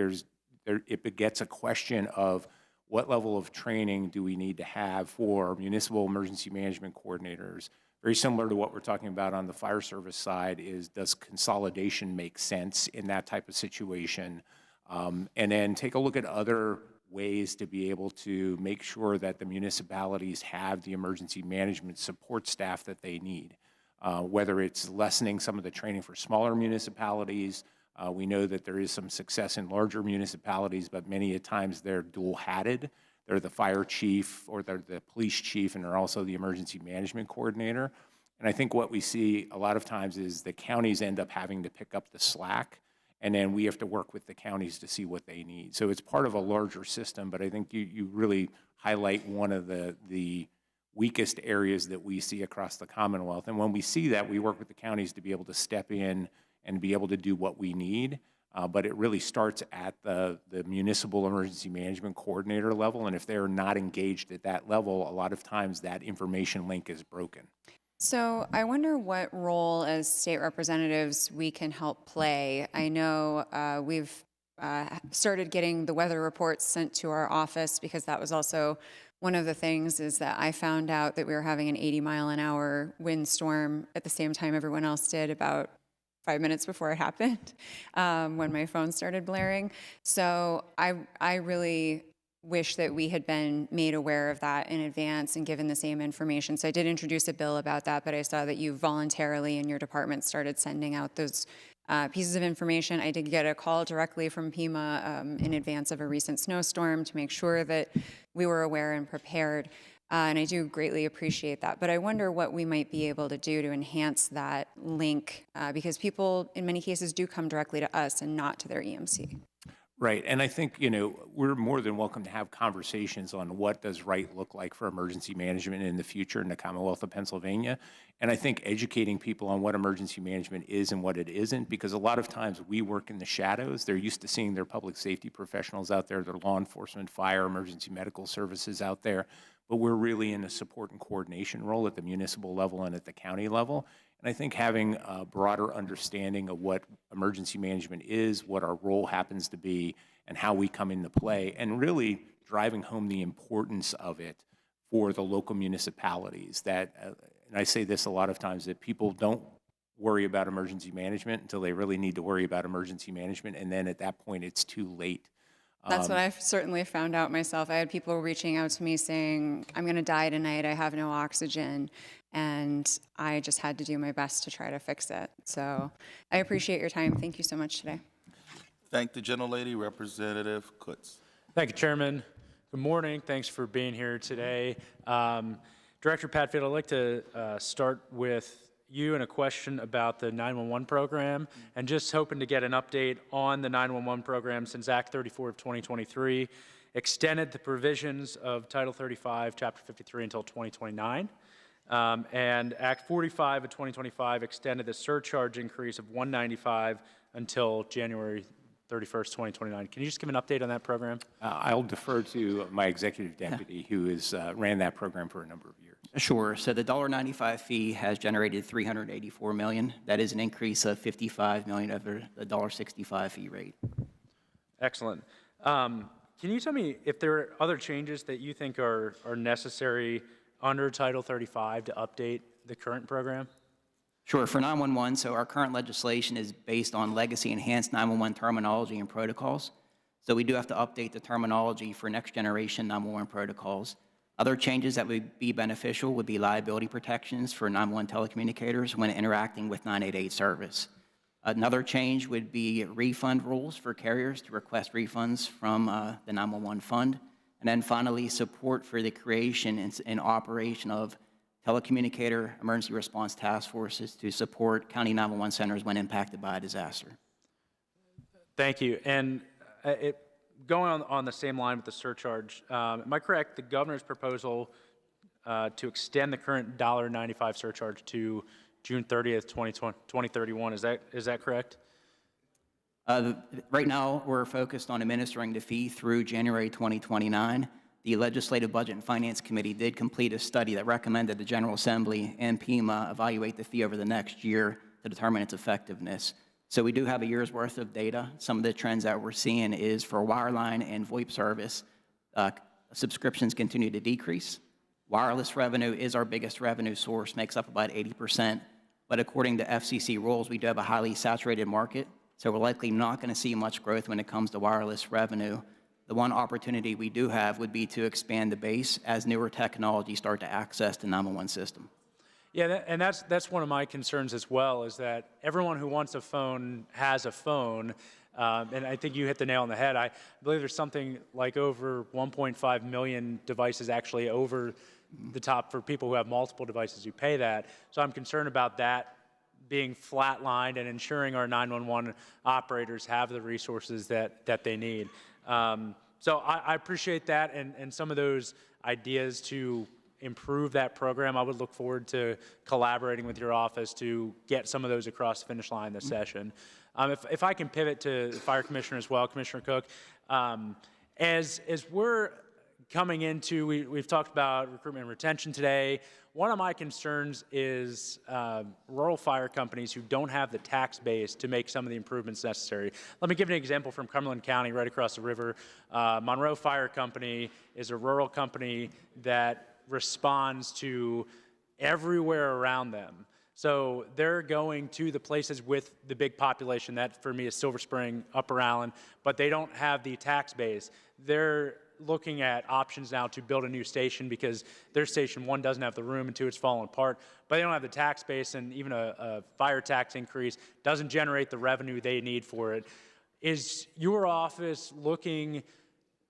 it begets a question of what level of training do we need to have for municipal emergency management coordinators. Very similar to what we're talking about on the fire service side is, does consolidation make sense in that type of situation? And then take a look at other ways to be able to make sure that the municipalities have the emergency management support staff that they need. Whether it's lessening some of the training for smaller municipalities. We know that there is some success in larger municipalities, but many a times they're dual-hatted. They're the fire chief or they're the police chief, and they're also the emergency management coordinator. And I think what we see a lot of times is the counties end up having to pick up the slack, and then we have to work with the counties to see what they need. So it's part of a larger system, but I think you really highlight one of the weakest areas that we see across the Commonwealth. And when we see that, we work with the counties to be able to step in and be able to do what we need. But it really starts at the municipal emergency management coordinator level. And if they're not engaged at that level, a lot of times that information link is broken. So I wonder what role as state representatives we can help play. I know we've started getting the weather reports sent to our office because that was also one of the things is that I found out that we were having an 80-mile-an-hour windstorm at the same time everyone else did about 5 minutes before it happened when my phone started blaring. So I really wish that we had been made aware of that in advance and given the same information. So I did introduce a bill about that, but I saw that you voluntarily in your department started sending out those pieces of information. I did get a call directly from PEMA in advance of a recent snowstorm to make sure that we were aware and prepared. And I do greatly appreciate that. But I wonder what we might be able to do to enhance that link, because people in many cases do come directly to us and not to their EMC. Right, and I think, we're more than welcome to have conversations on what does right look like for emergency management in the future in the Commonwealth of Pennsylvania. And I think educating people on what emergency management is and what it isn't, because a lot of times we work in the shadows. They're used to seeing their public safety professionals out there, their law enforcement, fire, emergency medical services out there, but we're really in a support and coordination role at the municipal level and at the county level. And I think having a broader understanding of what emergency management is, what our role happens to be, and how we come into play, and really driving home the importance of it for the local municipalities. That, and I say this a lot of times, that people don't worry about emergency management until they really need to worry about emergency management, and then at that point it's too late. That's what I've certainly found out myself. I had people reaching out to me saying, I'm going to die tonight, I have no oxygen, and I just had to do my best to try to fix it. So I appreciate your time. Thank you so much today. Thank the gentlelady, Representative Kutz. Thank you, Chairman. Good morning. Thanks for being here today. Director Patfield, I'd like to start with you and a question about the 911 program, and just hoping to get an update on the 911 program since Act 34 of 2023 extended the provisions of Title 35, Chapter 53 until 2029. And Act 45 of 2025 extended the surcharge increase of $195 until January 31st, 2029. Can you just give an update on that program? I'll defer to my executive deputy who has ran that program for a number of years. Sure. So the $1.95 fee has generated $384 million. That is an increase of $55 million over the $1.65 fee rate. Excellent. Can you tell me if there are other changes that you think are necessary under Title 35 to update the current program? Sure. For 911, so our current legislation is based on legacy enhanced 911 terminology and protocols. So we do have to update the terminology for next generation 911 protocols. Other changes that would be beneficial would be liability protections for 911 telecommunicators when interacting with 988 service. Another change would be refund rules for carriers to request refunds from the 911 fund. And then finally, support for the creation and operation of telecommunicator emergency response task forces to support county 911 centers when impacted by a disaster. Thank you. And going on the same line with the surcharge, am I correct, the governor's proposal to extend the current $1.95 surcharge to June 30th, 2031, is that correct? Right now, we're focused on administering the fee through January 2029. The Legislative Budget and Finance Committee did complete a study that recommended the General Assembly and PEMA evaluate the fee over the next year to determine its effectiveness. So we do have a year's worth of data. Some of the trends that we're seeing is for wireline and VoIP service, subscriptions continue to decrease. Wireless revenue is our biggest revenue source, makes up about 80%. But according to FCC rules, we do have a highly saturated market, so we're likely not going to see much growth when it comes to wireless revenue. The one opportunity we do have would be to expand the base as newer technologies start to access the 911 system. Yeah, and that's one of my concerns as well, is that everyone who wants a phone has a phone. And I think you hit the nail on the head. I believe there's something like over 1.5 million devices actually over the top for people who have multiple devices who pay that. So I'm concerned about that being flatlined and ensuring our 911 operators have the resources that they need. So I appreciate that and some of those ideas to improve that program. I would look forward to collaborating with your office to get some of those across the finish line this session. If I can pivot to the Fire Commissioner as well, Commissioner Cook, as we're coming into, we've talked about recruitment and retention today. One of my concerns is rural fire companies who don't have the tax base to make some of the improvements necessary. Let me give you an example from Cumberland County, right across the river. Monroe Fire Company is a rural company that responds to everywhere around them. So they're going to the places with the big population. That, for me, is Silver Spring, Upper Allen, but they don't have the tax base. They're looking at options now to build a new station because their station, one, doesn't have the room, and two, it's falling apart. But they don't have the tax base, and even a fire tax increase doesn't generate the revenue they need for it. Is your office looking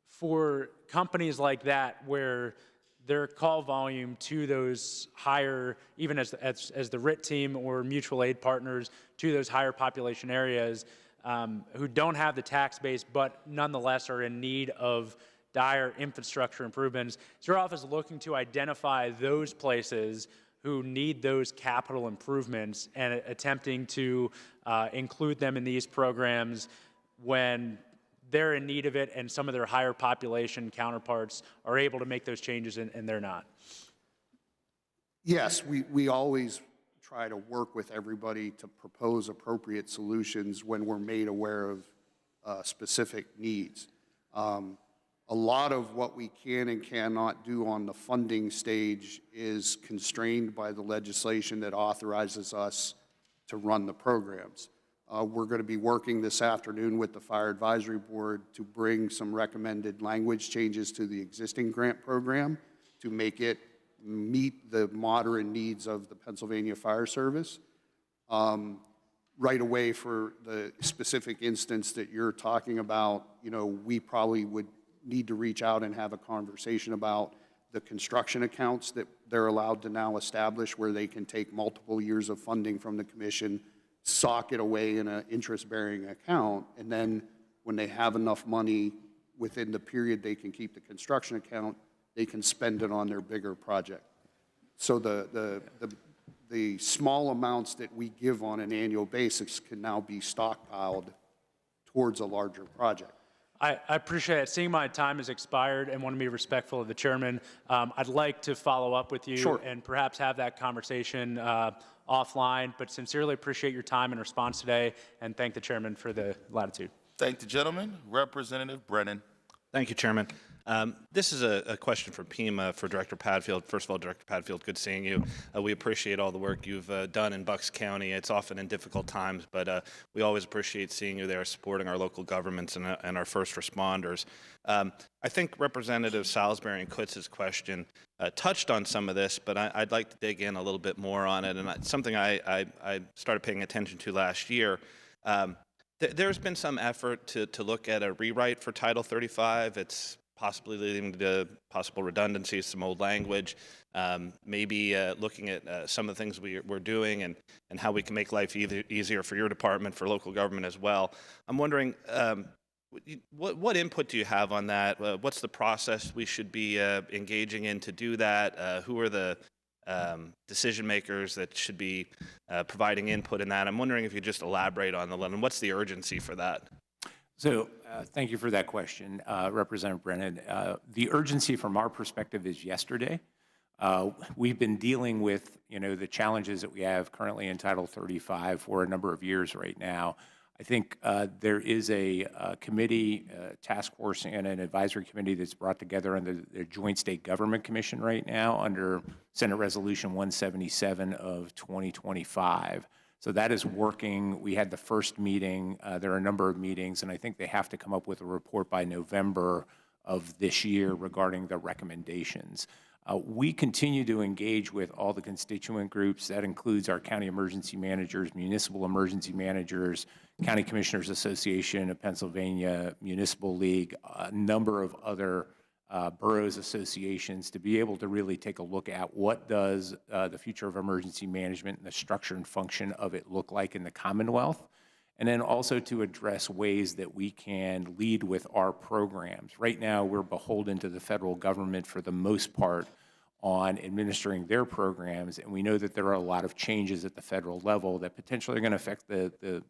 for companies like that where their call volume to those higher, even as the RIT team or mutual aid partners to those higher population areas, who don't have the tax base but nonetheless are in need of dire infrastructure improvements. Is your office looking to identify those places who need those capital improvements and attempting to include them in these programs when they're in need of it and some of their higher population counterparts are able to make those changes and they're not? Yes, we always try to work with everybody to propose appropriate solutions when we're made aware of specific needs. A lot of what we can and cannot do on the funding stage is constrained by the legislation that authorizes us to run the programs. We're going to be working this afternoon with the Fire Advisory Board to bring some recommended language changes to the existing grant program to make it meet the modern needs of the Pennsylvania Fire Service. Right away, for the specific instance that you're talking about, we probably would need to reach out and have a conversation about the construction accounts that they're allowed to now establish, where they can take multiple years of funding from the commission, sock it away in an interest-bearing account, and then when they have enough money within the period they can keep the construction account, they can spend it on their bigger project. So the small amounts that we give on an annual basis can now be stockpiled towards a larger project. I appreciate it. Seeing my time has expired and want to be respectful of the chairman, I'd like to follow up with you and perhaps have that conversation offline, but sincerely appreciate your time and response today and thank the chairman for the latitude. Thank the gentleman. Representative Brennan. Thank you, Chairman. This is a question for PEMA for Director Padfield. First of all, Director Padfield, good seeing you. We appreciate all the work you've done in Bucks County. It's often in difficult times, but we always appreciate seeing you there supporting our local governments and our first responders. I think Representative Salisbury and Kutz's question touched on some of this, but I'd like to dig in a little bit more on it, and something I started paying attention to last year. There's been some effort to look at a rewrite for Title 35. It's possibly leading to possible redundancies, some old language, maybe looking at some of the things we're doing and how we can make life easier for your department, for local government as well. I'm wondering, what input do you have on that? What's the process we should be engaging in to do that? Who are the decision makers that should be providing input in that? I'm wondering if you just elaborate on and what's the urgency for that? So thank you for that question, Representative Brennan. The urgency from our perspective is yesterday. We've been dealing with, the challenges that we have currently in Title 35 for a number of years right now. I think there is a committee, task force, and an advisory committee that's brought together under the Joint State Government Commission right now under Senate Resolution 177 of 2025. So that is working. We had the first meeting. There are a number of meetings, and I think they have to come up with a report by November of this year regarding the recommendations. We continue to engage with all the constituent groups. That includes our county emergency managers, municipal emergency managers, County Commissioners Association of Pennsylvania, Municipal League, a number of other boroughs associations to be able to really take a look at what does the future of emergency management and the structure and function of it look like in the Commonwealth, and then also to address ways that we can lead with our programs. Right now, we're beholden to the federal government for the most part on administering their programs, and we know that there are a lot of changes at the federal level that potentially are going to affect the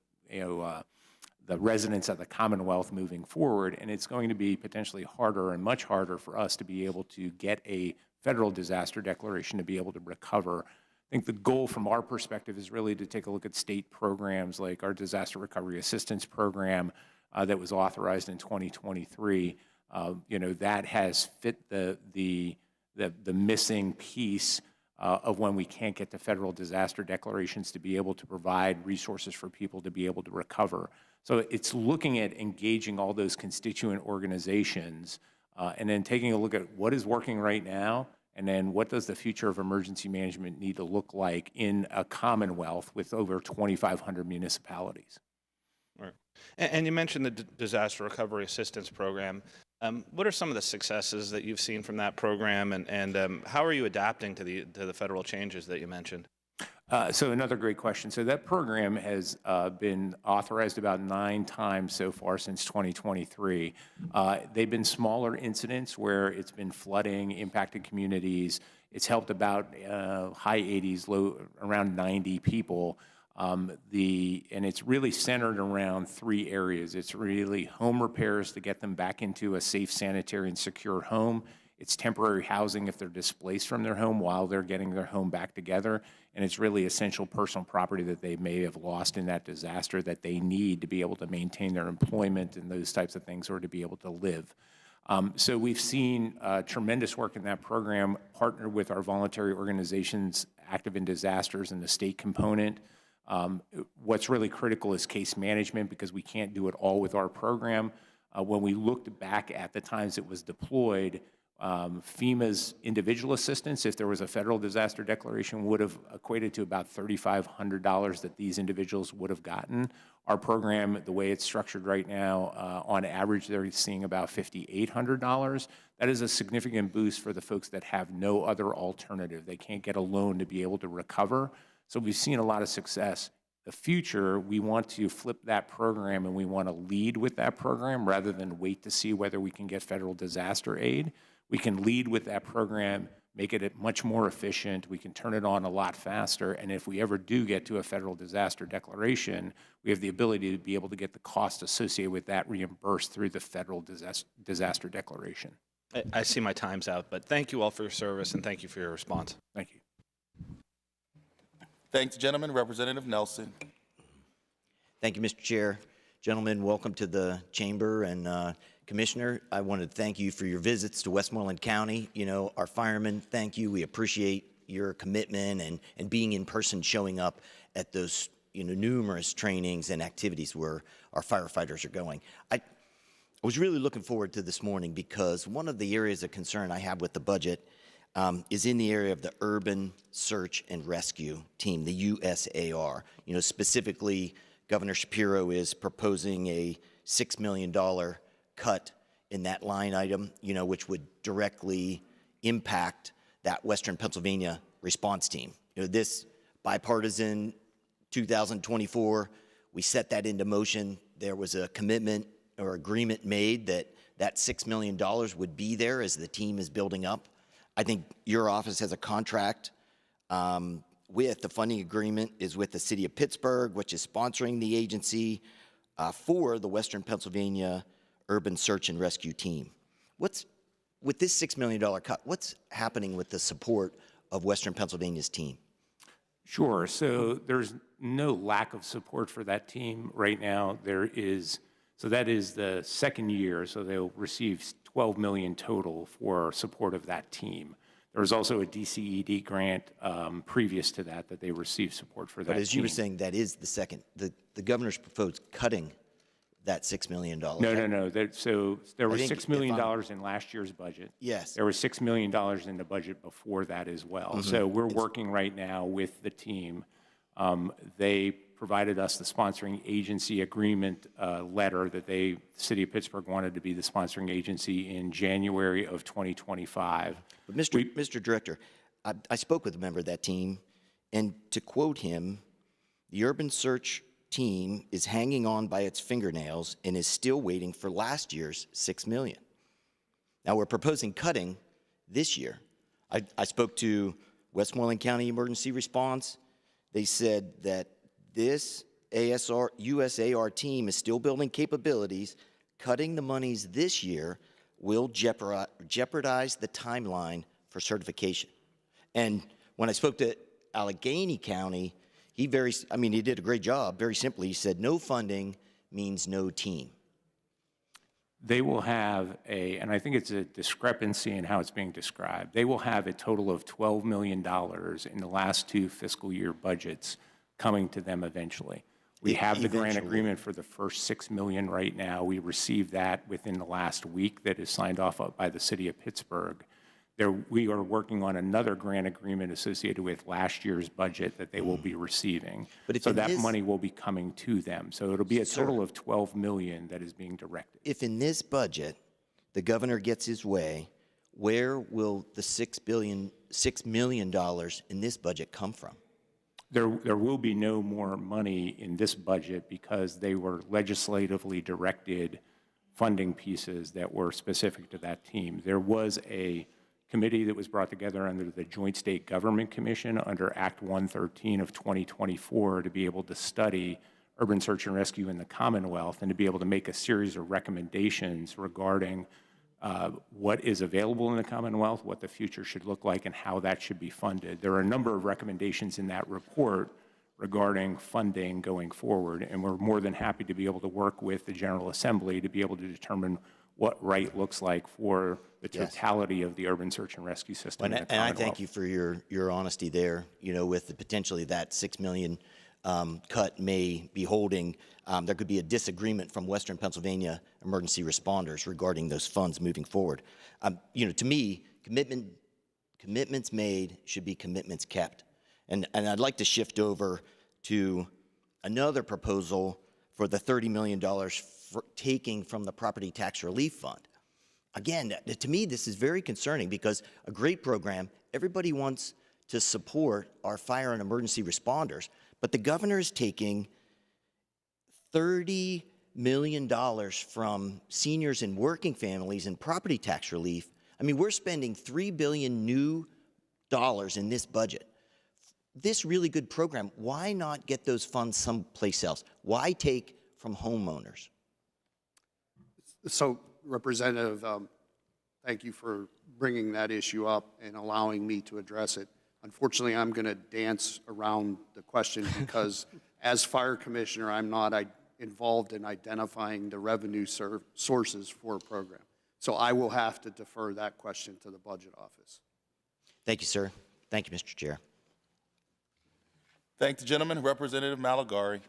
residents of the Commonwealth moving forward, and it's going to be potentially harder and much harder for us to be able to get a federal disaster declaration to be able to recover. I think the goal from our perspective is really to take a look at state programs like our Disaster Recovery Assistance Program that was authorized in 2023. That has fit the missing piece of when we can't get to federal disaster declarations to be able to provide resources for people to be able to recover. So it's looking at engaging all those constituent organizations and then taking a look at what is working right now, and then what does the future of emergency management need to look like in a Commonwealth with over 2,500 municipalities. Right. And you mentioned the Disaster Recovery Assistance Program. What are some of the successes that you've seen from that program, and how are you adapting to the federal changes that you mentioned? So another great question. So that program has been authorized about 9 times so far since 2023. They've been smaller incidents where it's been flooding, impacted communities. It's helped about high 80s, low around 90 people. And it's really centered around 3 areas. It's really home repairs to get them back into a safe, sanitary, and secure home. It's temporary housing if they're displaced from their home while they're getting their home back together. And it's really essential personal property that they may have lost in that disaster that they need to be able to maintain their employment and those types of things, or to be able to live. So we've seen tremendous work in that program, partnered with our voluntary organizations active in disasters and the state component. What's really critical is case management, because we can't do it all with our program. When we looked back at the times it was deployed, FEMA's individual assistance, if there was a federal disaster declaration, would have equated to about $3,500 that these individuals would have gotten. Our program, the way it's structured right now, on average, they're seeing about $5,800. That is a significant boost for the folks that have no other alternative. They can't get a loan to be able to recover. So we've seen a lot of success. The future, we want to flip that program, and we want to lead with that program rather than wait to see whether we can get federal disaster aid. We can lead with that program, make it much more efficient. We can turn it on a lot faster. And if we ever do get to a federal disaster declaration, we have the ability to be able to get the cost associated with that reimbursed through the federal disaster declaration. I see my time's out, but thank you all for your service, and thank you for your response. Thank you. Thanks, gentlemen. Representative Nelson. Thank you, Mr. Chair. Gentlemen, welcome to the chamber, and Commissioner, I wanted to thank you for your visits to Westmoreland County. You know, our firemen, thank you. We appreciate your commitment and being in person, showing up at those, numerous trainings and activities where our firefighters are going. I was really looking forward to this morning, because one of the areas of concern I have with the budget is in the area of the Urban Search and Rescue Team, the USAR. Specifically, Governor Shapiro is proposing a $6 million cut in that line item, which would directly impact that Western Pennsylvania response team. This bipartisan 2024, we set that into motion. There was a commitment or agreement made that that $6 million would be there as the team is building up. I think your office has a contract with the funding agreement is with the city of Pittsburgh, which is sponsoring the agency for the Western Pennsylvania Urban Search and Rescue Team. With this $6 million cut, what's happening with the support of Western Pennsylvania's team? Sure. So there's no lack of support for that team right now. So that is the second year, so they'll receive $12 million total for support of that team. There was also a DCED grant previous to that they received support for that team. But as you were saying, that is the second. The governor's proposed cutting that $6 million. No. So there was $6 million in last year's budget. Yes. There was $6 million in the budget before that as well. Mm-hmm. So we're working right now with the team. They provided us the sponsoring agency agreement letter that the city of Pittsburgh wanted to be the sponsoring agency in January of 2025. But Mr. Director, I spoke with a member of that team, and to quote him, the Urban Search team is hanging on by its fingernails and is still waiting for last year's $6 million. Now we're proposing cutting this year. I spoke to Westmoreland County Emergency Response. They said that this USAR team is still building capabilities. Cutting the monies this year will jeopardize the timeline for certification. And when I spoke to Allegheny County, he did a great job. Very simply, he said, no funding means no team. They will have and I think it's a discrepancy in how it's being described. They will have a total of $12 million in the last 2 fiscal year budgets coming to them eventually. We have the grant agreement for the first $6 million right now. We received that within the last week that is signed off by the city of Pittsburgh. We are working on another grant agreement associated with last year's budget that they will be receiving. So that money will be coming to them. So it'll be a total of $12 million that is being directed. If in this budget the governor gets his way, where will the $6 million in this budget come from? There will be no more money in this budget because they were legislatively directed funding pieces that were specific to that team. There was a committee that was brought together under the Joint State Government Commission under Act 113 of 2024 to be able to study urban search and rescue in the Commonwealth and to be able to make a series of recommendations regarding what is available in the Commonwealth, what the future should look like, and how that should be funded. There are a number of recommendations in that report regarding funding going forward, and we're more than happy to be able to work with the General Assembly to be able to determine what right looks like for the totality of the urban search and rescue system in the Commonwealth. And I thank you for your honesty there, you know, with the potentially that $6 million cut may be holding. There could be a disagreement from Western Pennsylvania emergency responders regarding those funds moving forward. You know, to me, commitments made should be commitments kept. And I'd like to shift over to another proposal for the $30 million taking from the Property Tax Relief Fund. Again, to me, this is very concerning because a great program, everybody wants to support our fire and emergency responders, but the governor is taking $30 million from seniors and working families in property tax relief. I mean, we're spending $3 billion new dollars in this budget. This really good program, why not get those funds someplace else? Why take from homeowners? So, Representative, thank you for bringing that issue up and allowing me to address it. Unfortunately, I'm going to dance around the question because as fire commissioner, I'm not involved in identifying the revenue sources for a program. So I will have to defer that question to the budget office. Thank you, sir. Thank you, Mr. Chair. Thank the gentleman. Representative Malagari.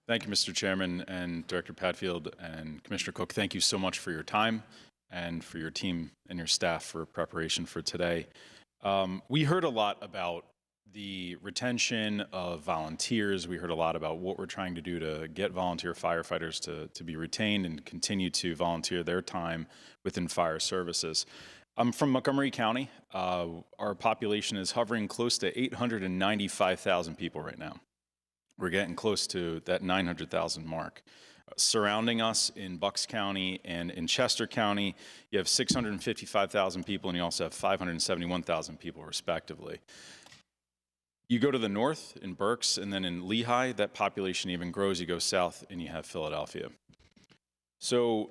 Thank you, Mr. Chairman and Director Padfield and Commissioner Cook. Thank you so much for your time and for your team and your staff for preparation for today. We heard a lot about the retention of volunteers. We heard a lot about what we're trying to do to get volunteer firefighters to be retained and continue to volunteer their time within fire services. I'm from Montgomery County. Our population is hovering close to 895,000 people right now. We're getting close to that 900,000 mark. Surrounding us in Bucks County and in Chester County, you have 655,000 people and you also have 571,000 people respectively. You go to the north in Berks and then in Lehigh, that population even grows. You go south and you have Philadelphia. So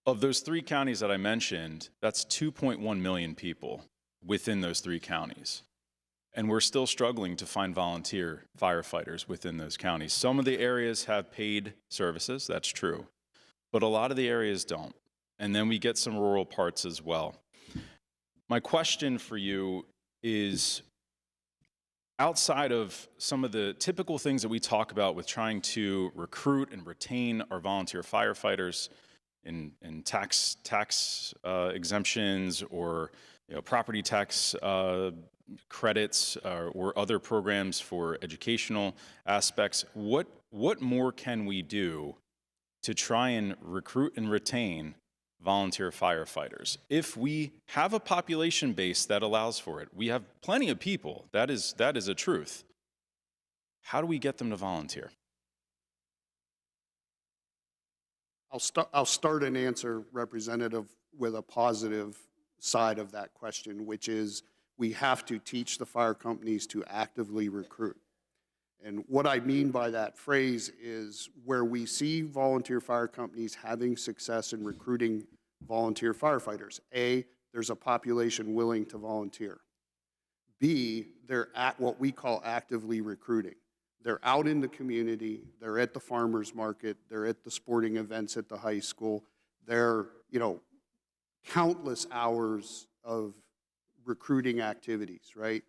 of those three counties that I mentioned, that's 2.1 million people within those three counties. And we're still struggling to find volunteer firefighters within those counties. Some of the areas have paid services, that's true, but a lot of the areas don't. And then we get some rural parts as well. My question for you is, outside of some of the typical things that we talk about with trying to recruit and retain our volunteer firefighters in tax exemptions or property tax credits or other programs for educational aspects, what more can we do to try and recruit and retain volunteer firefighters? If we have a population base that allows for it, we have plenty of people, that is a truth. How do we get them to volunteer? I'll start an answer, Representative, with a positive side of that question, which is we have to teach the fire companies to actively recruit. And what I mean by that phrase is where we see volunteer fire companies having success in recruiting volunteer firefighters. A, there's a population willing to volunteer. B, they're at what we call actively recruiting. They're out in the community, they're at the farmer's market, they're at the sporting events at the high school. They're, countless hours of recruiting activities, right?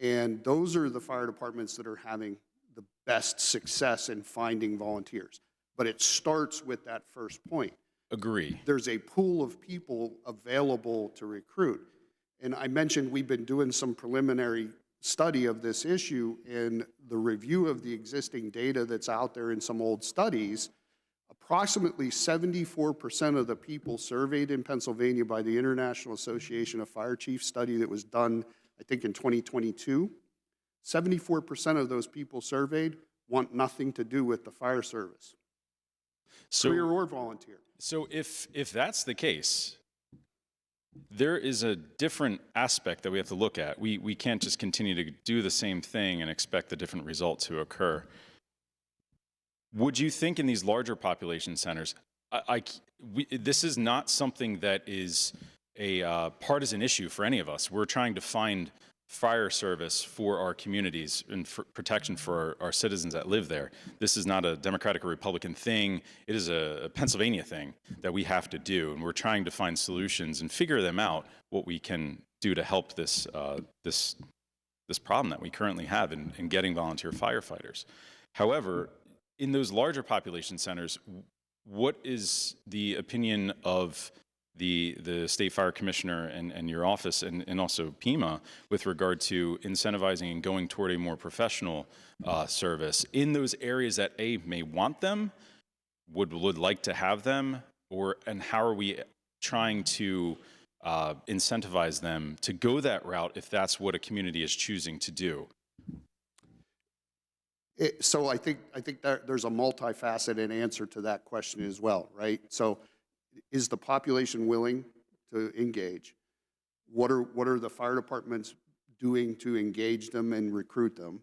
And those are the fire departments that are having the best success in finding volunteers. But it starts with that first point. Agree. There's a pool of people available to recruit. And I mentioned we've been doing some preliminary study of this issue, and the review of the existing data that's out there in some old studies. Approximately 74% of the people surveyed in Pennsylvania by the International Association of Fire Chiefs study that was done, I think, in 2022, 74% of those people surveyed want nothing to do with the fire service, So, career or volunteer. so if that's the case, there is a different aspect that we have to look at. We can't just continue to do the same thing and expect the different result to occur. Would you think in these larger population centers, this is not something that is a partisan issue for any of us. We're trying to find fire service for our communities and for protection for our citizens that live there. This is not a Democratic or Republican thing. It is a Pennsylvania thing that we have to do, and we're trying to find solutions and figure them out, what we can do to help this problem that we currently have in getting volunteer firefighters. However, in those larger population centers, what is the opinion of the state fire commissioner and your office and also PEMA with regard to incentivizing and going toward a more professional service in those areas that may want them, would like to have them, and how are we trying to incentivize them to go that route if that's what a community is choosing to do? So I think that there's a multifaceted answer to that question as well, right? So is the population willing to engage? What are the fire departments doing to engage them and recruit them?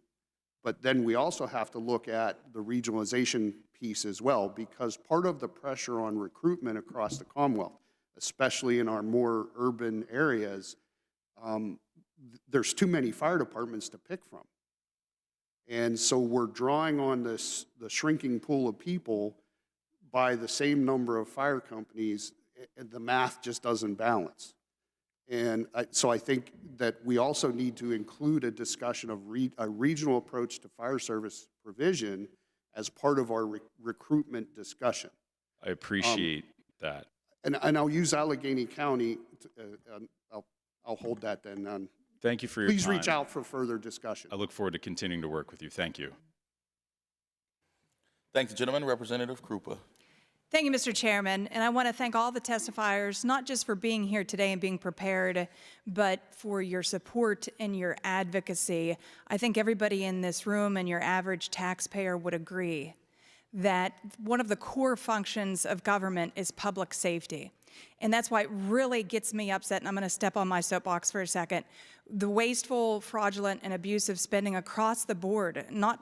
But then we also have to look at the regionalization piece as well, because part of the pressure on recruitment across the Commonwealth, especially in our more urban areas, there's too many fire departments to pick from. And so we're drawing on the shrinking pool of people by the same number of fire companies, and the math just doesn't balance. And so I think that we also need to include a discussion of a regional approach to fire service provision as part of our recruitment discussion. I appreciate that. And I'll use Allegheny County. I'll hold that then. Thank you for your time. Please reach out for further discussion. I look forward to continuing to work with you. Thank you. Thank you, gentlemen. Representative Krupa. Thank you, Mr. Chairman. And I want to thank all the testifiers, not just for being here today and being prepared, but for your support and your advocacy. I think everybody in this room and your average taxpayer would agree that one of the core functions of government is public safety. And that's why it really gets me upset, and I'm going to step on my soapbox for a second. The wasteful, fraudulent, and abusive spending across the board, not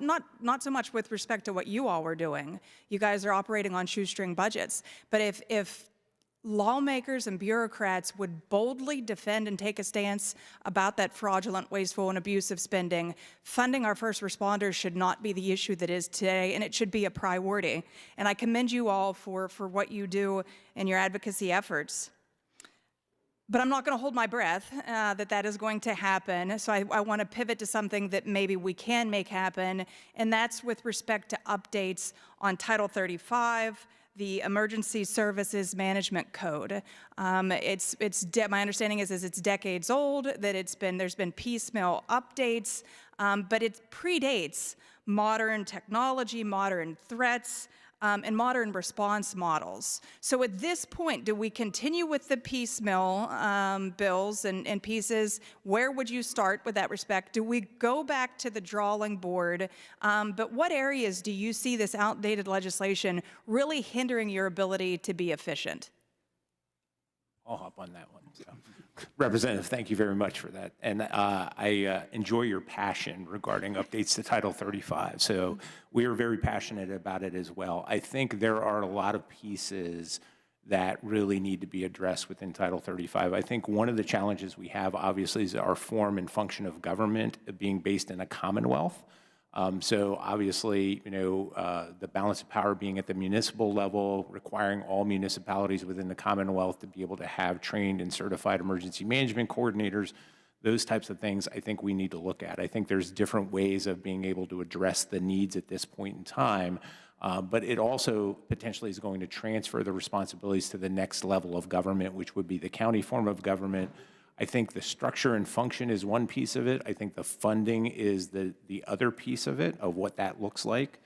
so much with respect to what you all were doing. You guys are operating on shoestring budgets. But if lawmakers and bureaucrats would boldly defend and take a stance about that fraudulent, wasteful, and abusive spending, funding our first responders should not be the issue that is today, and it should be a priority. And I commend you all for what you do in your advocacy efforts. But I'm not going to hold my breath that is going to happen. So I want to pivot to something that maybe we can make happen, and that's with respect to updates on Title 35, the Emergency Services Management Code. My understanding is it's decades old, that there's been piecemeal updates, but it predates modern technology, modern threats, and modern response models. So at this point, do we continue with the piecemeal bills and pieces? Where would you start with that respect? Do we go back to the drawing board? But what areas do you see this outdated legislation really hindering your ability to be efficient? I'll hop on that one. So. Representative, thank you very much for that. And I enjoy your passion regarding updates to Title 35. So we are very passionate about it as well. I think there are a lot of pieces that really need to be addressed within Title 35. I think one of the challenges we have, obviously, is our form and function of government being based in a commonwealth. So obviously, the balance of power being at the municipal level, requiring all municipalities within the Commonwealth to be able to have trained and certified emergency management coordinators, those types of things I think we need to look at. I think there's different ways of being able to address the needs at this point in time, but it also potentially is going to transfer the responsibilities to the next level of government, which would be the county form of government. I think the structure and function is one piece of it. I think the funding is the other piece of it, of what that looks like.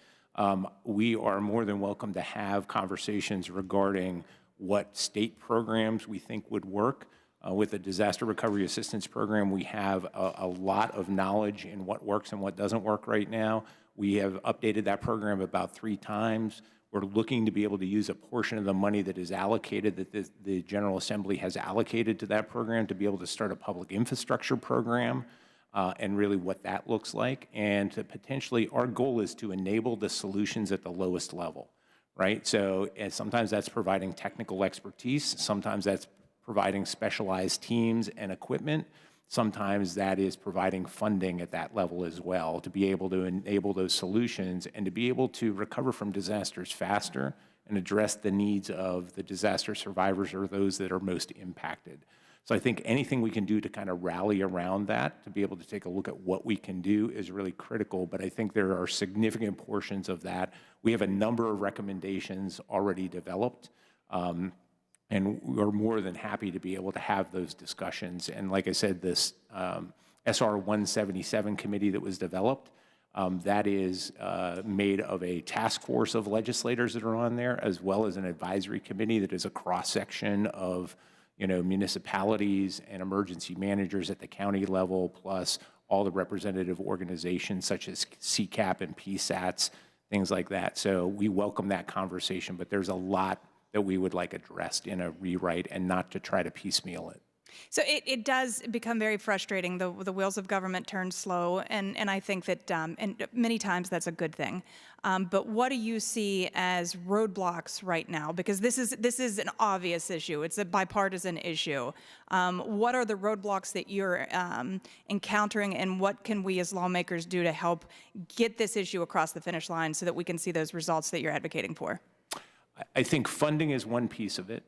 We are more than welcome to have conversations regarding what state programs we think would work. With the Disaster Recovery Assistance Program, we have a lot of knowledge in what works and what doesn't work right now. We have updated that program about 3 times. We're looking to be able to use a portion of the money that is allocated, that the General Assembly has allocated to that program, to be able to start a public infrastructure program, and really what that looks like. And to potentially, our goal is to enable the solutions at the lowest level, right? So and sometimes that's providing technical expertise, sometimes that's providing specialized teams and equipment. Sometimes that is providing funding at that level as well to be able to enable those solutions and to be able to recover from disasters faster and address the needs of the disaster survivors or those that are most impacted. So I think anything we can do to kind of rally around that, to be able to take a look at what we can do is really critical, but I think there are significant portions of that. We have a number of recommendations already developed. And we're more than happy to be able to have those discussions. And like I said, this SR 177 committee that was developed, that is made of a task force of legislators that are on there, as well as an advisory committee that is a cross-section of municipalities and emergency managers at the county level, plus all the representative organizations such as CCAP and PSATs, things like that. So we welcome that conversation, but there's a lot that we would like addressed in a rewrite and not to try to piecemeal it. So it does become very frustrating. The wheels of government turn slow, and I think that and many times that's a good thing. But what do you see as roadblocks right now? Because this is an obvious issue. It's a bipartisan issue. What are the roadblocks that you're encountering, and what can we as lawmakers do to help get this issue across the finish line so that we can see those results that you're advocating for? I think funding is one piece of it,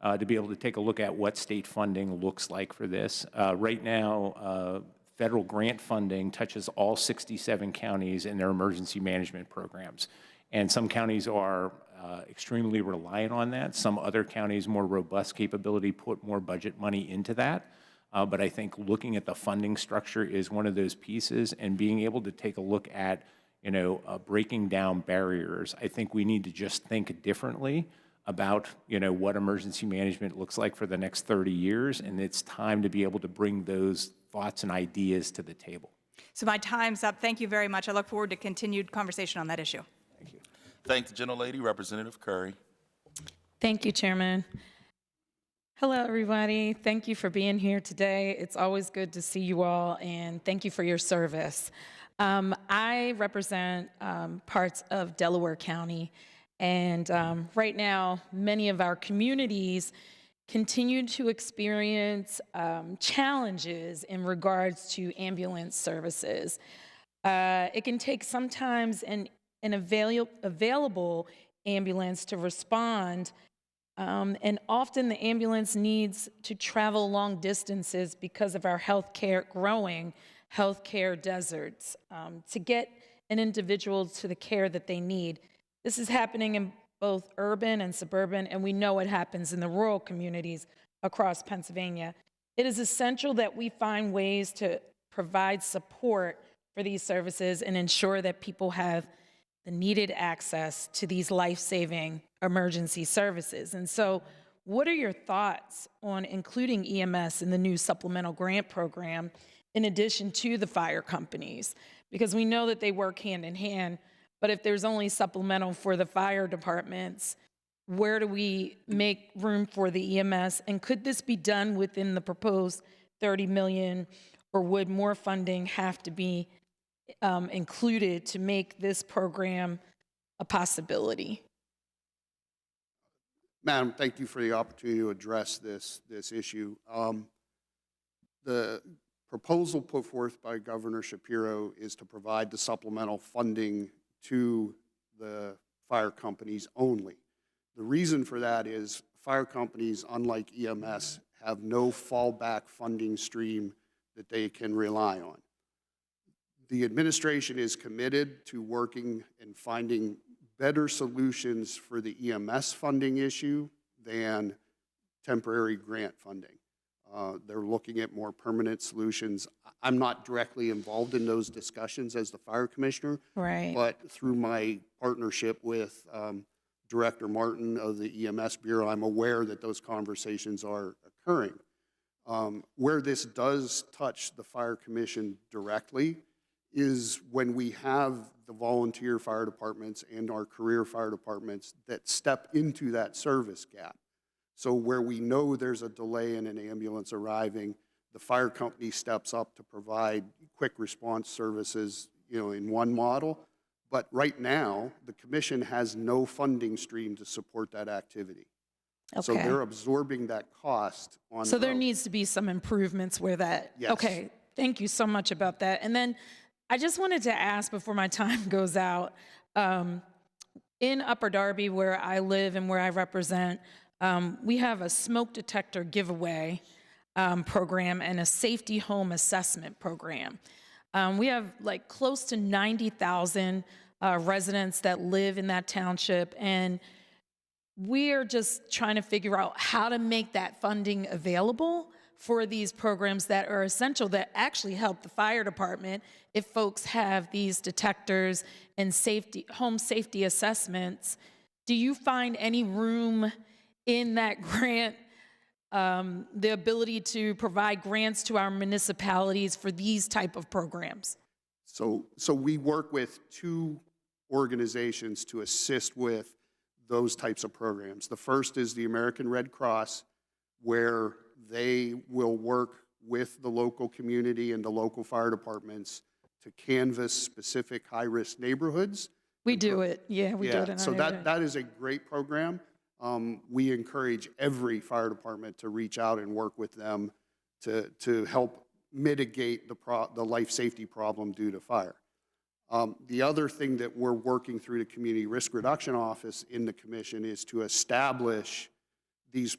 to be able to take a look at what state funding looks like for this. Right now, federal grant funding touches all 67 counties in their emergency management programs. And some counties are extremely reliant on that. Some other counties, more robust capability, put more budget money into that. But I think looking at the funding structure is one of those pieces, and being able to take a look at breaking down barriers. I think we need to just think differently about, what emergency management looks like for the next 30 years, and it's time to be able to bring those thoughts and ideas to the table. So my time's up. Thank you very much. I look forward to continued conversation on that issue. Thank you. Thank the gentlelady, Representative Curry. Thank you, Chairman. Hello, everybody. Thank you for being here today. It's always good to see you all, and thank you for your service. I represent parts of Delaware County, and right now, many of our communities continue to experience challenges in regards to ambulance services. It can take sometimes an available ambulance to respond, and often the ambulance needs to travel long distances because of our growing healthcare deserts to get an individual to the care that they need. This is happening in both urban and suburban, and we know it happens in the rural communities across Pennsylvania. It is essential that we find ways to provide support for these services and ensure that people have the needed access to these life-saving emergency services. And so, what are your thoughts on including EMS in the new supplemental grant program in addition to the fire companies? Because we know that they work hand in hand, but if there's only supplemental for the fire departments, where do we make room for the EMS? And could this be done within the proposed $30 million, or would more funding have to be included to make this program a possibility? Madam, thank you for the opportunity to address this issue. The proposal put forth by Governor Shapiro is to provide the supplemental funding to the fire companies only. The reason for that is fire companies, unlike EMS, have no fallback funding stream that they can rely on. The administration is committed to working and finding better solutions for the EMS funding issue than temporary grant funding. They're looking at more permanent solutions. I'm not directly involved in those discussions as the fire commissioner, right? But through my partnership with Director Martin of the EMS Bureau, I'm aware that those conversations are occurring. Where this does touch the Fire Commission directly is when we have the volunteer fire departments and our career fire departments that step into that service gap. So where we know there's a delay in an ambulance arriving, the fire company steps up to provide quick response services, in one model. But right now, the commission has no funding stream to support that activity. Okay. So they're absorbing that cost on. So there needs to be some improvements where that. Yes. Okay. Thank you so much about that. And then I just wanted to ask before my time goes out, in Upper Darby, where I live and where I represent, we have a smoke detector giveaway program and a safety home assessment program. We have like close to 90,000 residents that live in that township, and we're just trying to figure out how to make that funding available for these programs that are essential, that actually help the fire department if folks have these detectors and home safety assessments. Do you find any room in that grant, the ability to provide grants to our municipalities for these type of programs? So we work with two organizations to assist with those types of programs. The first is the American Red Cross, where they will work with the local community and the local fire departments to canvass specific high-risk neighborhoods. We do it. Yeah, we do it. Yeah, so that is a great program. We encourage every fire department to reach out and work with them to help mitigate the life safety problem due to fire. The other thing that we're working through the Community Risk Reduction Office in the Commission is to establish these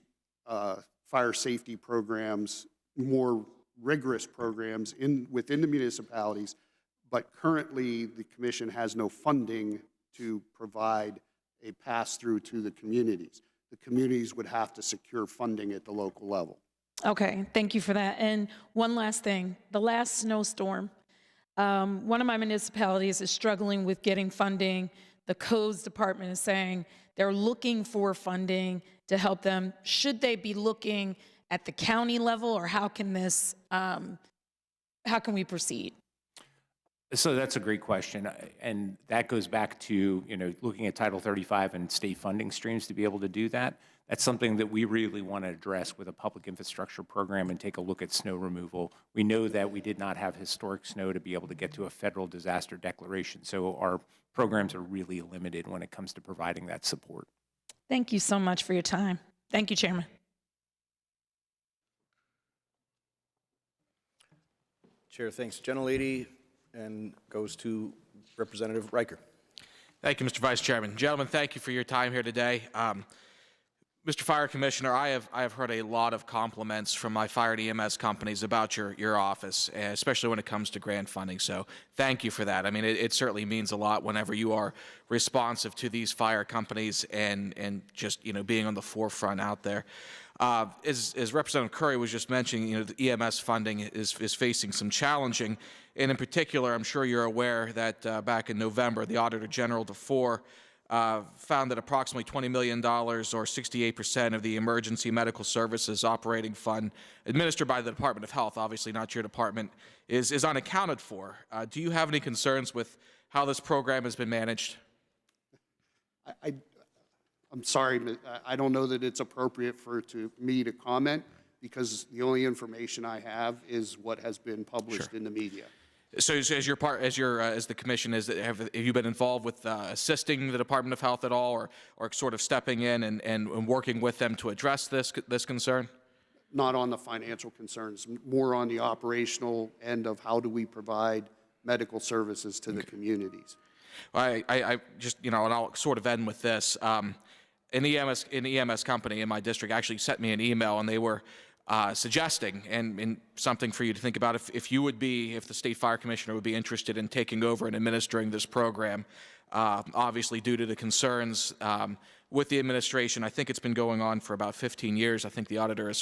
fire safety programs, more rigorous programs within the municipalities, but currently the Commission has no funding to provide a pass-through to the communities. The communities would have to secure funding at the local level. Okay, thank you for that. And one last thing, the last snowstorm, one of my municipalities is struggling with getting funding. The codes department is saying they're looking for funding to help them. Should they be looking at the county level, or how can we proceed? So that's a great question, and that goes back to looking at Title 35 and state funding streams to be able to do that. That's something that we really want to address with a public infrastructure program and take a look at snow removal. We know that we did not have historic snow to be able to get to a federal disaster declaration, so our programs are really limited when it comes to providing that support. Thank you so much for your time. Thank you, Chairman. Chair thanks the gentlelady and goes to Representative Riker. Thank you, Mr. Vice Chairman. Gentlemen, thank you for your time here today. Mr. Fire Commissioner, I have heard a lot of compliments from my fire and EMS companies about your office, especially when it comes to grant funding. So thank you for that. I mean, it certainly means a lot whenever you are responsive to these fire companies and just being on the forefront out there. As Representative Curry was just mentioning, the EMS funding is facing some challenging, and in particular, I'm sure you're aware that back in November, the Auditor General DeFore found that approximately $20 million, or 68% of the Emergency Medical Services Operating Fund administered by the Department of Health, obviously not your department, is unaccounted for. Do you have any concerns with how this program has been managed? I'm sorry, I don't know that it's appropriate for me to comment, because the only information I have is what has been published in the media. So as the commission, have you been involved with assisting the Department of Health at all, or sort of stepping in and working with them to address this concern? Not on the financial concerns, more on the operational end of how do we provide medical services to the communities. I just, and I'll sort of end with this. An EMS company in my district actually sent me an email, and they were suggesting, and something for you to think about, if the state fire commissioner would be interested in taking over and administering this program. Obviously, due to the concerns with the administration, I think it's been going on for about 15 years. I think the Auditor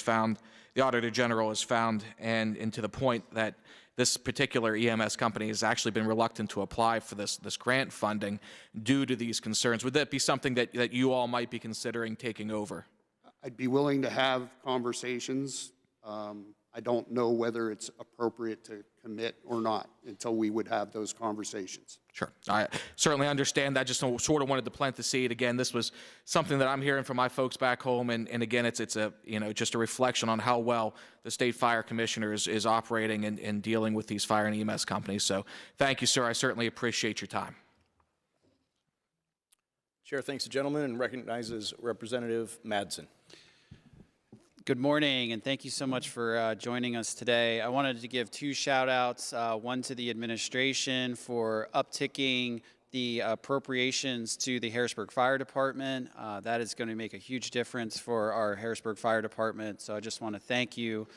General has found, and to the point that this particular EMS company has actually been reluctant to apply for this grant funding due to these concerns. Would that be something that you all might be considering taking over? I'd be willing to have conversations I don't know whether it's appropriate to commit or not until we would have those conversations. Sure. I certainly understand that. Just sort of wanted to plant the seed. Again, this was something that I'm hearing from my folks back home. And again, it's a, just a reflection on how well the State Fire Commissioner is operating and dealing with these fire and EMS companies. So thank you, sir. I certainly appreciate your time. Chair thanks the gentleman and recognizes Representative Madsen. Good morning, and thank you so much for joining us today. I wanted to give two shout-outs, one to the administration for upticking the appropriations to the Harrisburg Fire Department. That is going to make a huge difference for our Harrisburg Fire Department, so I just want to thank you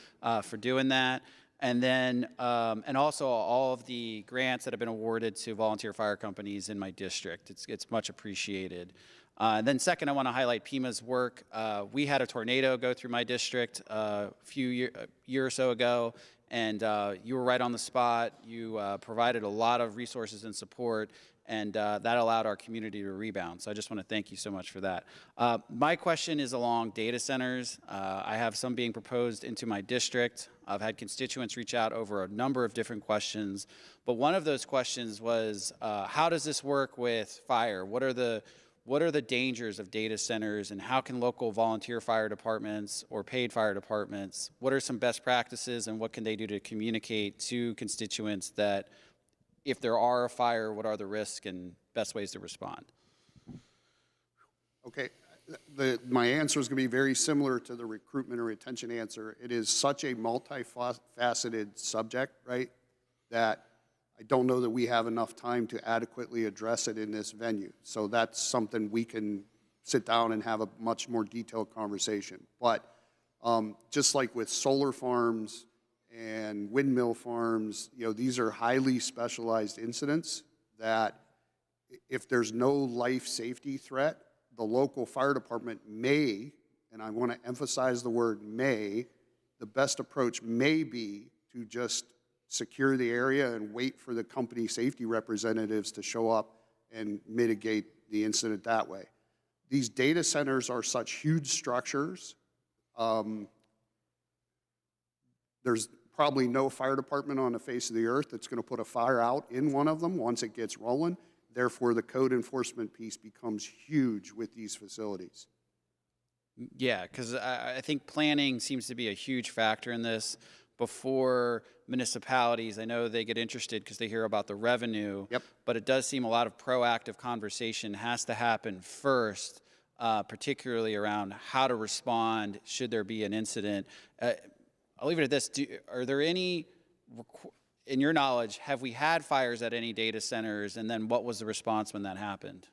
for doing that. And then, and also all of the grants that have been awarded to volunteer fire companies in my district. It's much appreciated. Then second, I want to highlight PEMA's work. We had a tornado go through my district a year or so ago, and you were right on the spot. You provided a lot of resources and support, and that allowed our community to rebound. So I just want to thank you so much for that. My question is along data centers. I have some being proposed into my district. I've had constituents reach out over a number of different questions, but one of those questions was, how does this work with fire? What are the dangers of data centers, and how can local volunteer fire departments or paid fire departments, what are some best practices and what can they do to communicate to constituents that if there are a fire, what are the risks and best ways to respond? Okay, my answer is going to be very similar to the recruitment or retention answer. It is such a multifaceted subject, right, that I don't know that we have enough time to adequately address it in this venue. So that's something we can sit down and have a much more detailed conversation. But just like with solar farms and windmill farms, these are highly specialized incidents that if there's no life safety threat, the local fire department may, and I want to emphasize the word may, the best approach may be to just secure the area and wait for the company safety representatives to show up and mitigate the incident that way. These data centers are such huge structures. There's probably no fire department on the face of the earth that's going to put a fire out in one of them once it gets rolling. Therefore, the code enforcement piece becomes huge with these facilities. Yeah, because I think planning seems to be a huge factor in this. Before municipalities, I know they get interested because they hear about the revenue, but it does seem a lot of proactive conversation has to happen first, particularly around how to respond should there be an incident. I'll leave it at this. Are there any, in your knowledge, have we had fires at any data centers, and then what was the response when that happened?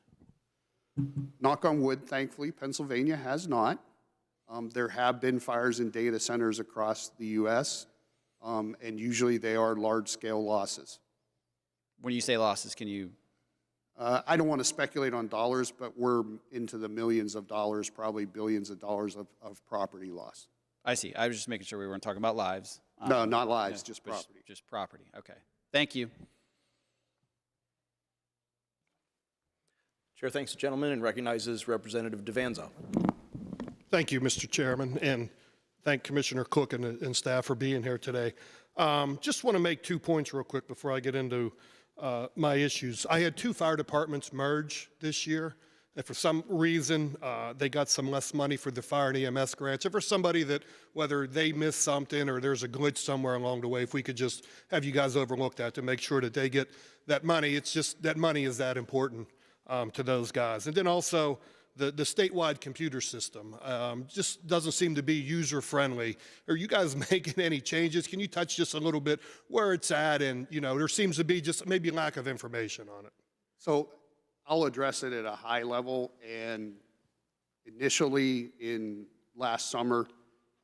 Knock on wood, thankfully, Pennsylvania has not. There have been fires in data centers across the U.S., and usually they are large-scale losses. When you say losses, can you? I don't want to speculate on dollars, but we're into the millions of dollars, probably billions of dollars of property loss. I see. I was just making sure we weren't talking about lives. No, not lives, just property. Just property. Okay. Thank you. Chair thanks the gentleman and recognizes Representative Devanza. Thank you, Mr. Chairman, and thank Commissioner Cook and staff for being here today. Just want to make 2 points real quick before I get into my issues. I had 2 fire departments merge this year, and for some reason, they got some less money for the fire and EMS grants. And for somebody that, whether they missed something or there's a glitch somewhere along the way, if we could just have you guys overlook that to make sure that they get that money. It's just that money is that important to those guys. And then also, the statewide computer system just doesn't seem to be user-friendly. Are you guys making any changes? Can you touch just a little bit where it's at? And, there seems to be just maybe lack of information on it. So I'll address it at a high level. And initially in last summer,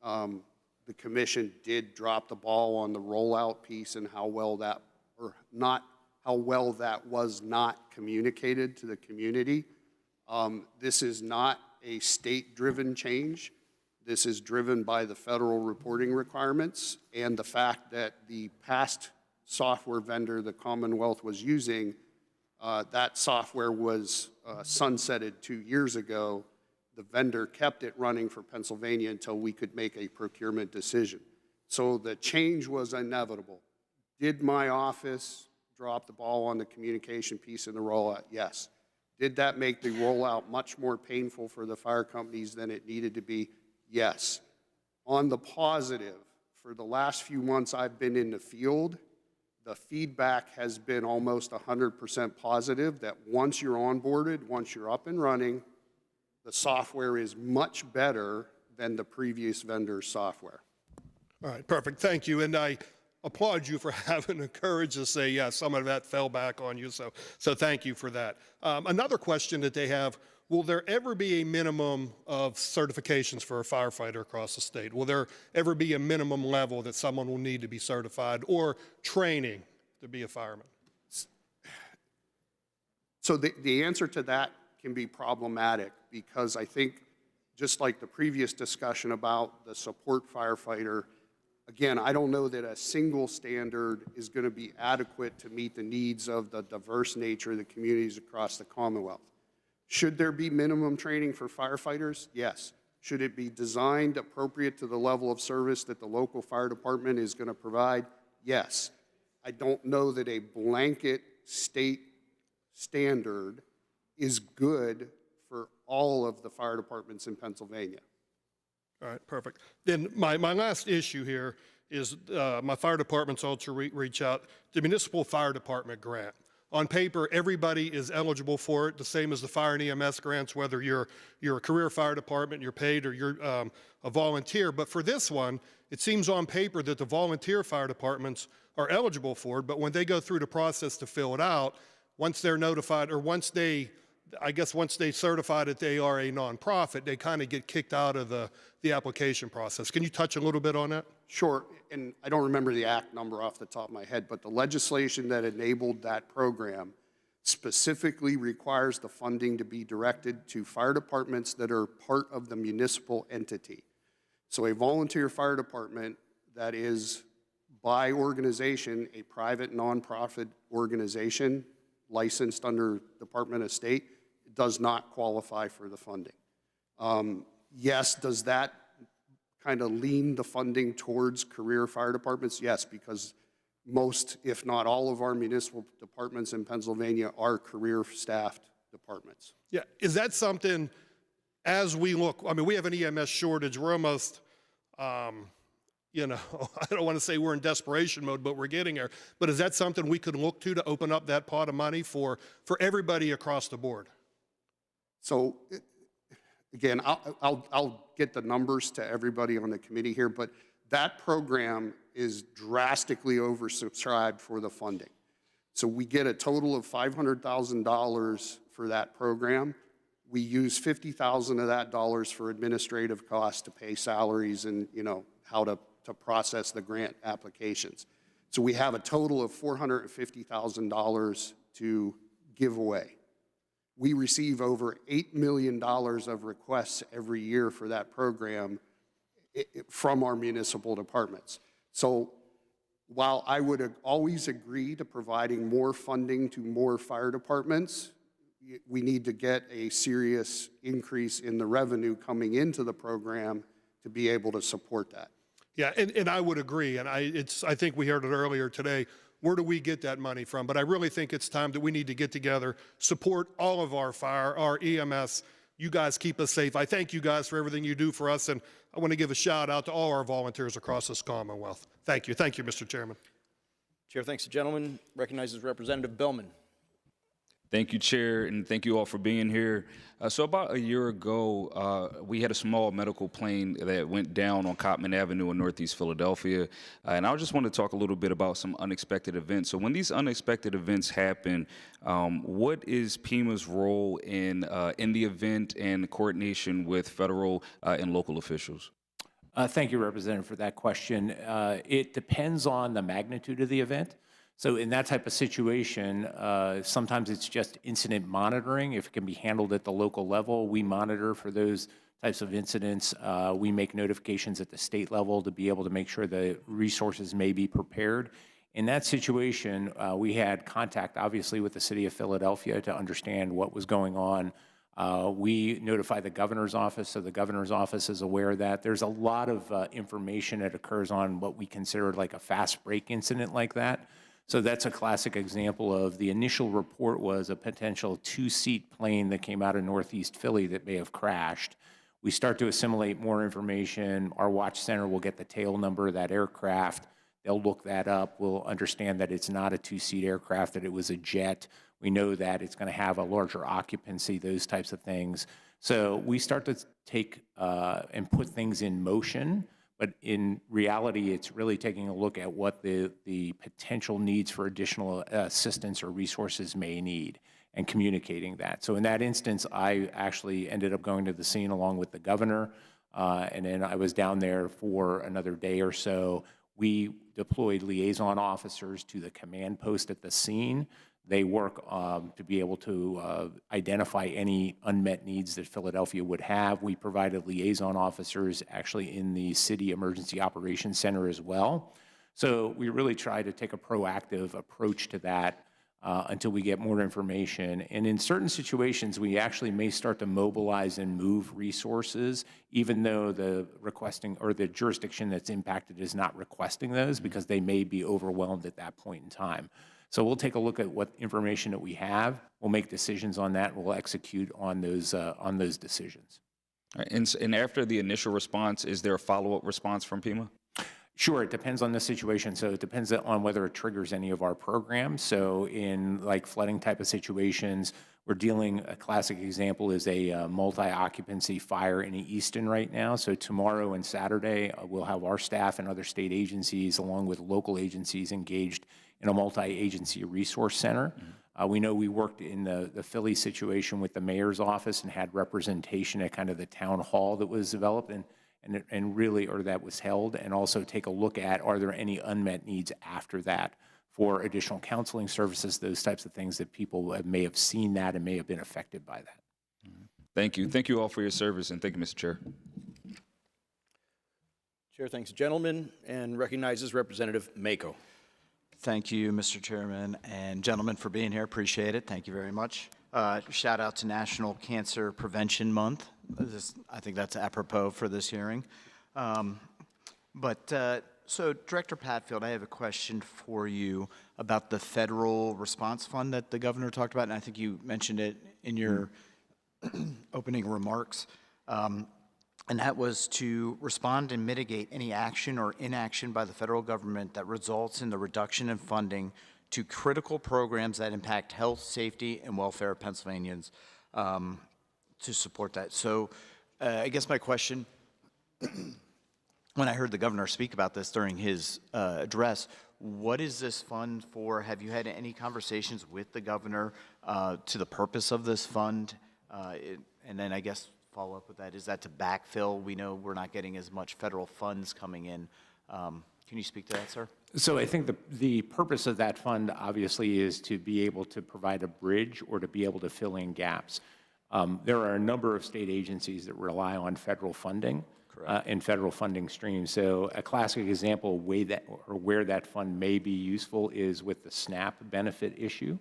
the commission did drop the ball on the rollout piece and how well that, or not how well that was not communicated to the community. This is not a state-driven change. This is driven by the federal reporting requirements and the fact that the past software vendor the Commonwealth was using, that software was sunsetted 2 years ago. The vendor kept it running for Pennsylvania until we could make a procurement decision. So the change was inevitable. Did my office drop the ball on the communication piece in the rollout? Yes. Did that make the rollout much more painful for the fire companies than it needed to be? Yes. On the positive, for the last few months I've been in the field, the feedback has been almost 100% positive that once you're onboarded, once you're up and running, the software is much better than the previous vendor's software. All right, perfect. Thank you. And I applaud you for having the courage to say, yeah, some of that fell back on you. So thank you for that. Another question that they have, will there ever be a minimum of certifications for a firefighter across the state? Will there ever be a minimum level that someone will need to be certified or training to be a fireman? So the answer to that can be problematic because I think just like the previous discussion about the support firefighter, again, I don't know that a single standard is going to be adequate to meet the needs of the diverse nature of the communities across the Commonwealth. Should there be minimum training for firefighters? Yes. Should it be designed appropriate to the level of service that the local fire department is going to provide? Yes. I don't know that a blanket state standard is good for all of the fire departments in Pennsylvania. All right, perfect. Then my last issue here is my fire department's also reach out to municipal fire department grant. On paper, everybody is eligible for it, the same as the fire and EMS grants, whether you're a career fire department, you're paid, or you're a volunteer. But for this one, it seems on paper that the volunteer fire departments are eligible for it, but when they go through the process to fill it out, once they're notified, or once they certify that they are a nonprofit, they kind of get kicked out of the application process. Can you touch a little bit on that? Sure, and I don't remember the act number off the top of my head, but the legislation that enabled that program specifically requires the funding to be directed to fire departments that are part of the municipal entity. So a volunteer fire department that is by organization, a private nonprofit organization licensed under Department of State, does not qualify for the funding. Yes, does that kind of lean the funding towards career fire departments? Yes, because most, if not all of our municipal departments in Pennsylvania are career staffed departments. Yeah, is that something, as we look, I mean, we have an EMS shortage, we're almost, you know, I don't want to say we're in desperation mode, but we're getting there. But is that something we could look to open up that pot of money for everybody across the board? So, again, I'll get the numbers to everybody on the committee here, but that program is drastically oversubscribed for the funding. So we get a total of $500,000 for that program. We use $50,000 of that dollars for administrative costs to pay salaries and, you know, how to process the grant applications. So we have a total of $450,000 to give away. We receive over $8 million of requests every year for that program from our municipal departments. So while I would always agree to providing more funding to more fire departments, we need to get a serious increase in the revenue coming into the program to be able to support that. Yeah, and I would agree, and I think we heard it earlier today, where do we get that money from? But I really think it's time that we need to get together, support all of our fire, our EMS. You guys keep us safe. I thank you guys for everything you do for us, and I want to give a shout out to all our volunteers across this Commonwealth. Thank you. Thank you, Mr. Chairman. Chair thanks the gentleman. Recognizes Representative Bellman. Thank you, Chair, and thank you all for being here. So about a year ago, we had a small medical plane that went down on Cottman Avenue in Northeast Philadelphia, and I just want to talk a little bit about some unexpected events. So when these unexpected events happen, what is PEMA's role in the event and coordination with federal and local officials? Thank you, Representative, for that question. It depends on the magnitude of the event. So in that type of situation, sometimes it's just incident monitoring. If it can be handled at the local level, we monitor for those types of incidents. We make notifications at the state level to be able to make sure the resources may be prepared. In that situation, we had contact, obviously, with the city of Philadelphia to understand what was going on We notify the governor's office, so the governor's office is aware of that. There's a lot of information that occurs on what we consider like a fast break incident like that. So that's a classic example of the initial report was a potential 2-seat plane that came out of Northeast Philly that may have crashed. We start to assimilate more information. Our watch center will get the tail number of that aircraft. They'll look that up. We'll understand that it's not a 2-seat aircraft, that it was a jet. We know that it's going to have a larger occupancy, those types of things. So we start to take and put things in motion, but in reality, it's really taking a look at what the potential needs for additional assistance or resources may need and communicating that. So in that instance, I actually ended up going to the scene along with the governor, and then I was down there for another day or so. We deployed liaison officers to the command post at the scene. They work to be able to identify any unmet needs that Philadelphia would have. We provided liaison officers actually in the City Emergency Operations Center as well. So we really try to take a proactive approach to that until we get more information. And in certain situations, we actually may start to mobilize and move resources, even though the requesting or the jurisdiction that's impacted is not requesting those, because they may be overwhelmed at that point in time. So we'll take a look at what information that we have. We'll make decisions on that. We'll execute on those decisions. All right, and after the initial response, is there a follow-up response from PEMA? Sure, it depends on the situation. So it depends on whether it triggers any of our programs. So in like flooding type of situations, we're dealing, a classic example is a multi-occupancy fire in Easton right now. So tomorrow and Saturday, we'll have our staff and other state agencies along with local agencies engaged in a multi-agency resource center. We know we worked in the Philly situation with the mayor's office and had representation at kind of the town hall that was developed and really, or that was held, and also take a look at, are there any unmet needs after that for additional counseling services, those types of things that people may have seen that and may have been affected by that. Thank you. Thank you all for your service, and thank you, Mr. Chair. Chair thanks the gentleman and recognizes Representative Mako. Thank you, Mr. Chairman and gentlemen, for being here. Appreciate it. Thank you very much. Shout out to National Cancer Prevention Month. I think that's apropos for this hearing. So Director Padfield, I have a question for you about the federal response fund that the governor talked about, and I think you mentioned it in your opening remarks. And that was to respond and mitigate any action or inaction by the federal government that results in the reduction in funding to critical programs that impact health, safety, and welfare of Pennsylvanians, to support that. So I guess my question, when I heard the governor speak about this during his address, what is this fund for? Have you had any conversations with the governor to the purpose of this fund? And then I guess follow up with that, is that to backfill? We know we're not getting as much federal funds coming in. Can you speak to that, sir? So I think the purpose of that fund obviously is to be able to provide a bridge or to be able to fill in gaps. There are a number of state agencies that rely on federal funding and federal funding streams. So a classic example where that fund may be useful is with the SNAP benefit issue.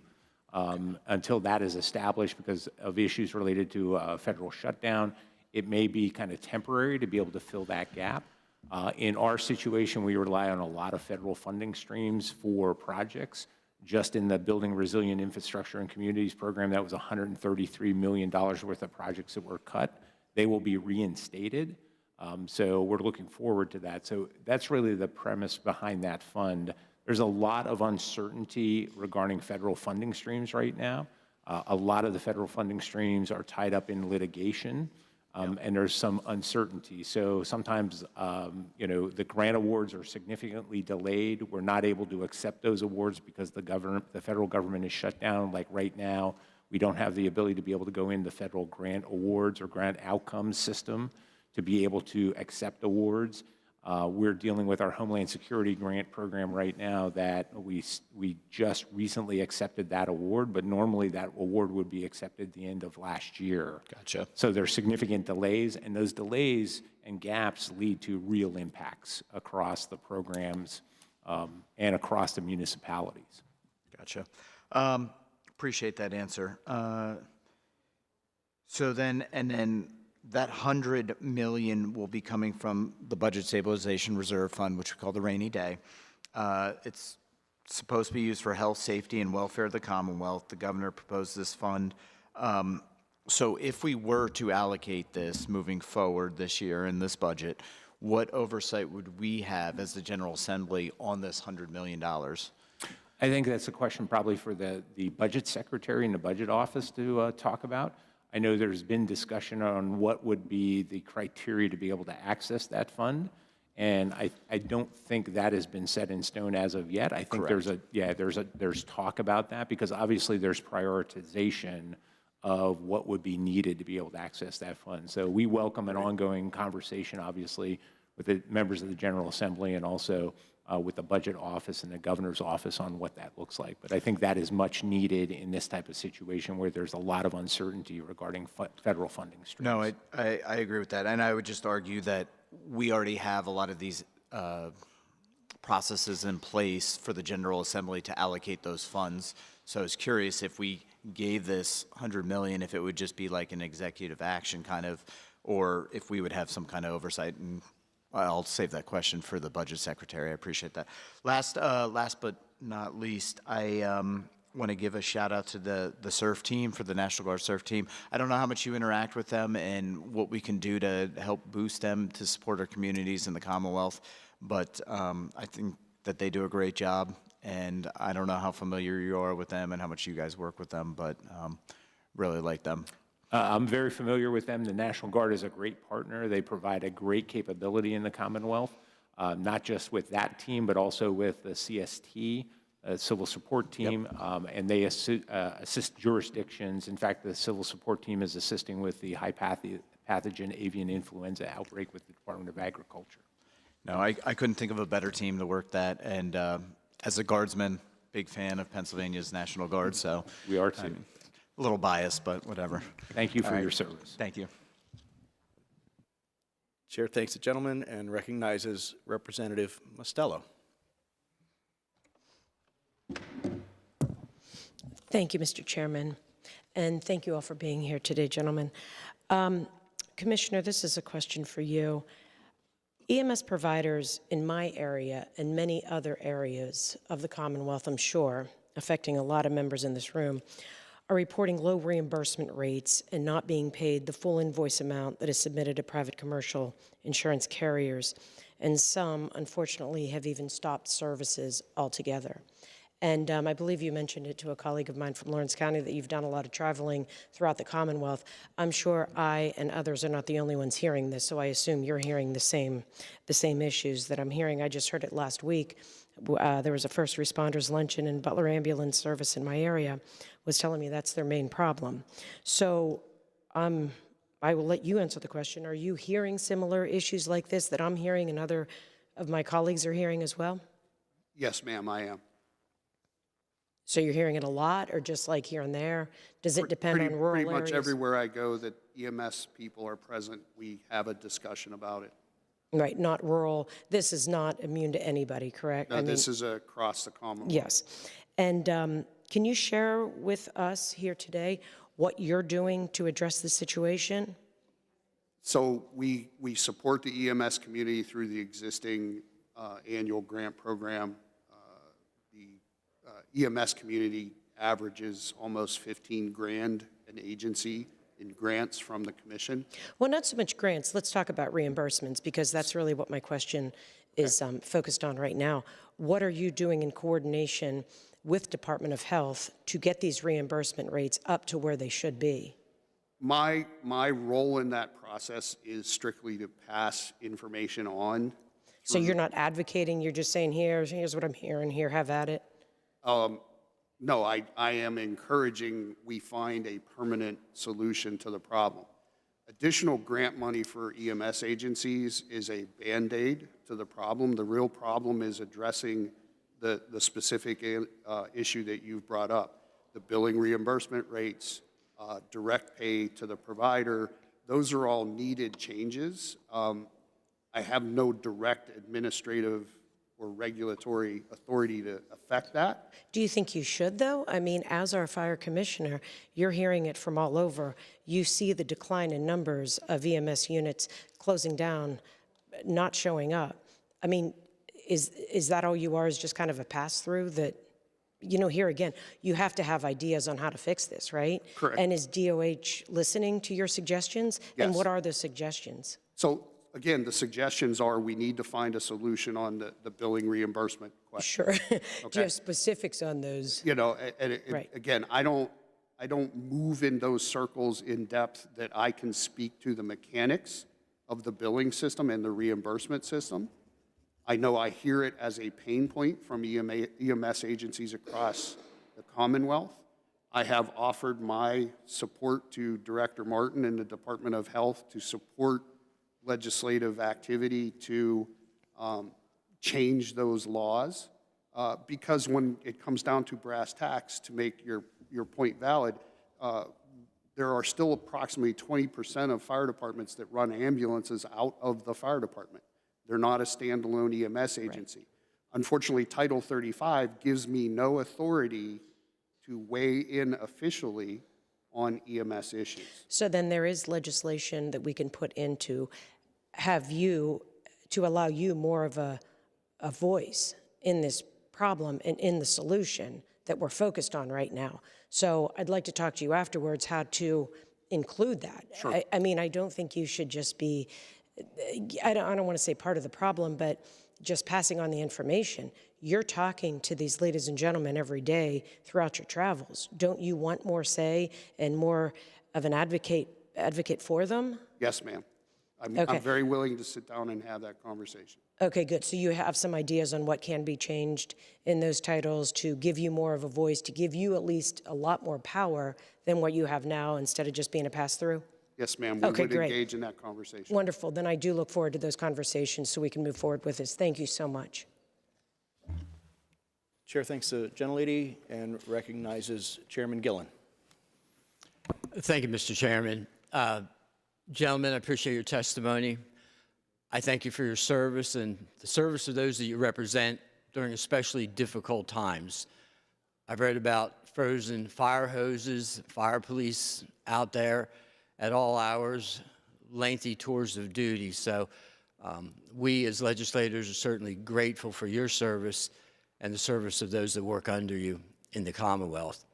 Until that is established because of issues related to a federal shutdown, it may be kind of temporary to be able to fill that gap. In our situation, we rely on a lot of federal funding streams for projects. Just in the Building Resilient Infrastructure and Communities program, that was $133 million worth of projects that were cut. They will be reinstated. So we're looking forward to that. So that's really the premise behind that fund. There's a lot of uncertainty regarding federal funding streams right now. A lot of the federal funding streams are tied up in litigation, and there's some uncertainty. So sometimes, the grant awards are significantly delayed. We're not able to accept those awards because the federal government is shut down. Like right now, we don't have the ability to be able to go in the federal grant awards or grant outcomes system to be able to accept awards. We're dealing with our Homeland Security grant program right now that we just recently accepted that award, but normally that award would be accepted at the end of last year. Gotcha. So there's significant delays, and those delays and gaps lead to real impacts across the programs and across the municipalities. Gotcha. Appreciate that answer. So then, and then that 100 million will be coming from the Budget Stabilization Reserve Fund, which we call the rainy day. It's supposed to be used for health, safety, and welfare of the Commonwealth. The governor proposed this fund. So if we were to allocate this moving forward this year in this budget, what oversight would we have as the General Assembly on this $100 million? I think that's a question probably for the budget secretary and the budget office to talk about. I know there's been discussion on what would be the criteria to be able to access that fund, and I don't think that has been set in stone as of yet. I think there's talk about that because obviously there's prioritization of what would be needed to be able to access that fund. So we welcome an ongoing conversation, obviously, with the members of the General Assembly and also with the budget office and the governor's office on what that looks like. But I think that is much needed in this type of situation where there's a lot of uncertainty regarding federal funding streams. No, I agree with that. And I would just argue that we already have a lot of these processes in place for the General Assembly to allocate those funds. So I was curious if we gave this 100 million, if it would just be like an executive action kind of, or if we would have some kind of oversight. And I'll save that question for the budget secretary. I appreciate that. Last but not least, I want to give a shout out to the surf team, for the National Guard surf team. I don't know how much you interact with them and what we can do to help boost them to support our communities in the Commonwealth, but I think that they do a great job, and I don't know how familiar you are with them and how much you guys work with them, but really like them. I'm very familiar with them. The National Guard is a great partner. They provide a great capability in the Commonwealth, not just with that team, but also with the CST, Civil Support Team, and they assist jurisdictions. In fact, the Civil Support Team is assisting with the high pathogen avian influenza outbreak with the Department of Agriculture. No, I couldn't think of a better team to work that, and as a guardsman, big fan of Pennsylvania's National Guard, so. We are too. A little biased, but whatever. Thank you for your service. Thank you. Chair thanks the gentleman and recognizes Representative Mostello. Thank you, Mr. Chairman, and thank you all for being here today, gentlemen. Commissioner, this is a question for you. EMS providers in my area and many other areas of the Commonwealth, I'm sure, affecting a lot of members in this room, are reporting low reimbursement rates and not being paid the full invoice amount that is submitted to private commercial insurance carriers. And some, unfortunately, have even stopped services altogether. And I believe you mentioned it to a colleague of mine from Lawrence County that you've done a lot of traveling throughout the Commonwealth. I'm sure I and others are not the only ones hearing this, so I assume you're hearing the same issues that I'm hearing. I just heard it last week. There was a first responders luncheon, and Butler Ambulance Service in my area was telling me that's their main problem. So I will let you answer the question. Are you hearing similar issues like this that I'm hearing and other of my colleagues are hearing as well? Yes, ma'am, I am. So you're hearing it a lot, or just like here and there? Does it depend on rural areas? Pretty much everywhere I go that EMS people are present, we have a discussion about it. Right, not rural. This is not immune to anybody, correct? No, this is across the Commonwealth. Yes. And can you share with us here today what you're doing to address this situation? So we support the EMS community through the existing annual grant program. The EMS community averages almost 15 grand an agency in grants from the commission. Well, not so much grants. Let's talk about reimbursements, because that's really what my question is focused on right now. What are you doing in coordination with Department of Health to get these reimbursement rates up to where they should be? My role in that process is strictly to pass information on. So you're not advocating, you're just saying, here's what I'm hearing, here, have at it? No, I am encouraging we find a permanent solution to the problem. Additional grant money for EMS agencies is a Band-Aid to the problem. The real problem is addressing the specific issue that you've brought up. The billing reimbursement rates, direct pay to the provider, those are all needed changes. I have no direct administrative or regulatory authority to affect that. Do you think you should, though? I mean, as our fire commissioner, you're hearing it from all over. You see the decline in numbers of EMS units closing down, not showing up. I mean, is that all you are, is just kind of a pass-through that, you know, here again, you have to have ideas on how to fix this, right? Correct. And is DOH listening to your suggestions? And Yes. what are those suggestions? So again, the suggestions are we need to find a solution on the billing reimbursement question. Sure. Do you have specifics on those? You know, Right. again, I don't move in those circles in depth that I can speak to the mechanics of the billing system and the reimbursement system. I know I hear it as a pain point from EMS agencies across the Commonwealth. I have offered my support to Director Martin and the Department of Health to support legislative activity to change those laws, because when it comes down to brass tacks, to make your point valid, there are still approximately 20% of fire departments that run ambulances out of the fire department. They're not a standalone EMS agency. Right. Unfortunately, Title 35 gives me no authority to weigh in officially on EMS issues. So then there is legislation that we can put in to have you, to allow you more of a voice in this problem and in the solution that we're focused on right now. So I'd like to talk to you afterwards how to include that. Sure. I mean, I don't think you should just be, I don't want to say part of the problem, but just passing on the information. You're talking to these ladies and gentlemen every day throughout your travels. Don't you want more say and more of an advocate for them? Yes, ma'am. Okay. I'm very willing to sit down and have that conversation. Okay, good. So you have some ideas on what can be changed in those titles to give you more of a voice, to give you at least a lot more power than what you have now, instead of just being a pass-through? Yes, ma'am. We Okay, would great. engage in that conversation. Wonderful. Then I do look forward to those conversations so we can move forward with this. Thank you so much. Chair thanks the gentlelady and recognizes Chairman Gillen. Thank you, Mr. Chairman. Gentlemen, I appreciate your testimony. I thank you for your service and the service of those that you represent during especially difficult times. I've read about frozen fire hoses, fire police out there at all hours, lengthy tours of duty. So we as legislators are certainly grateful for your service and the service of those that work under you in the Commonwealth.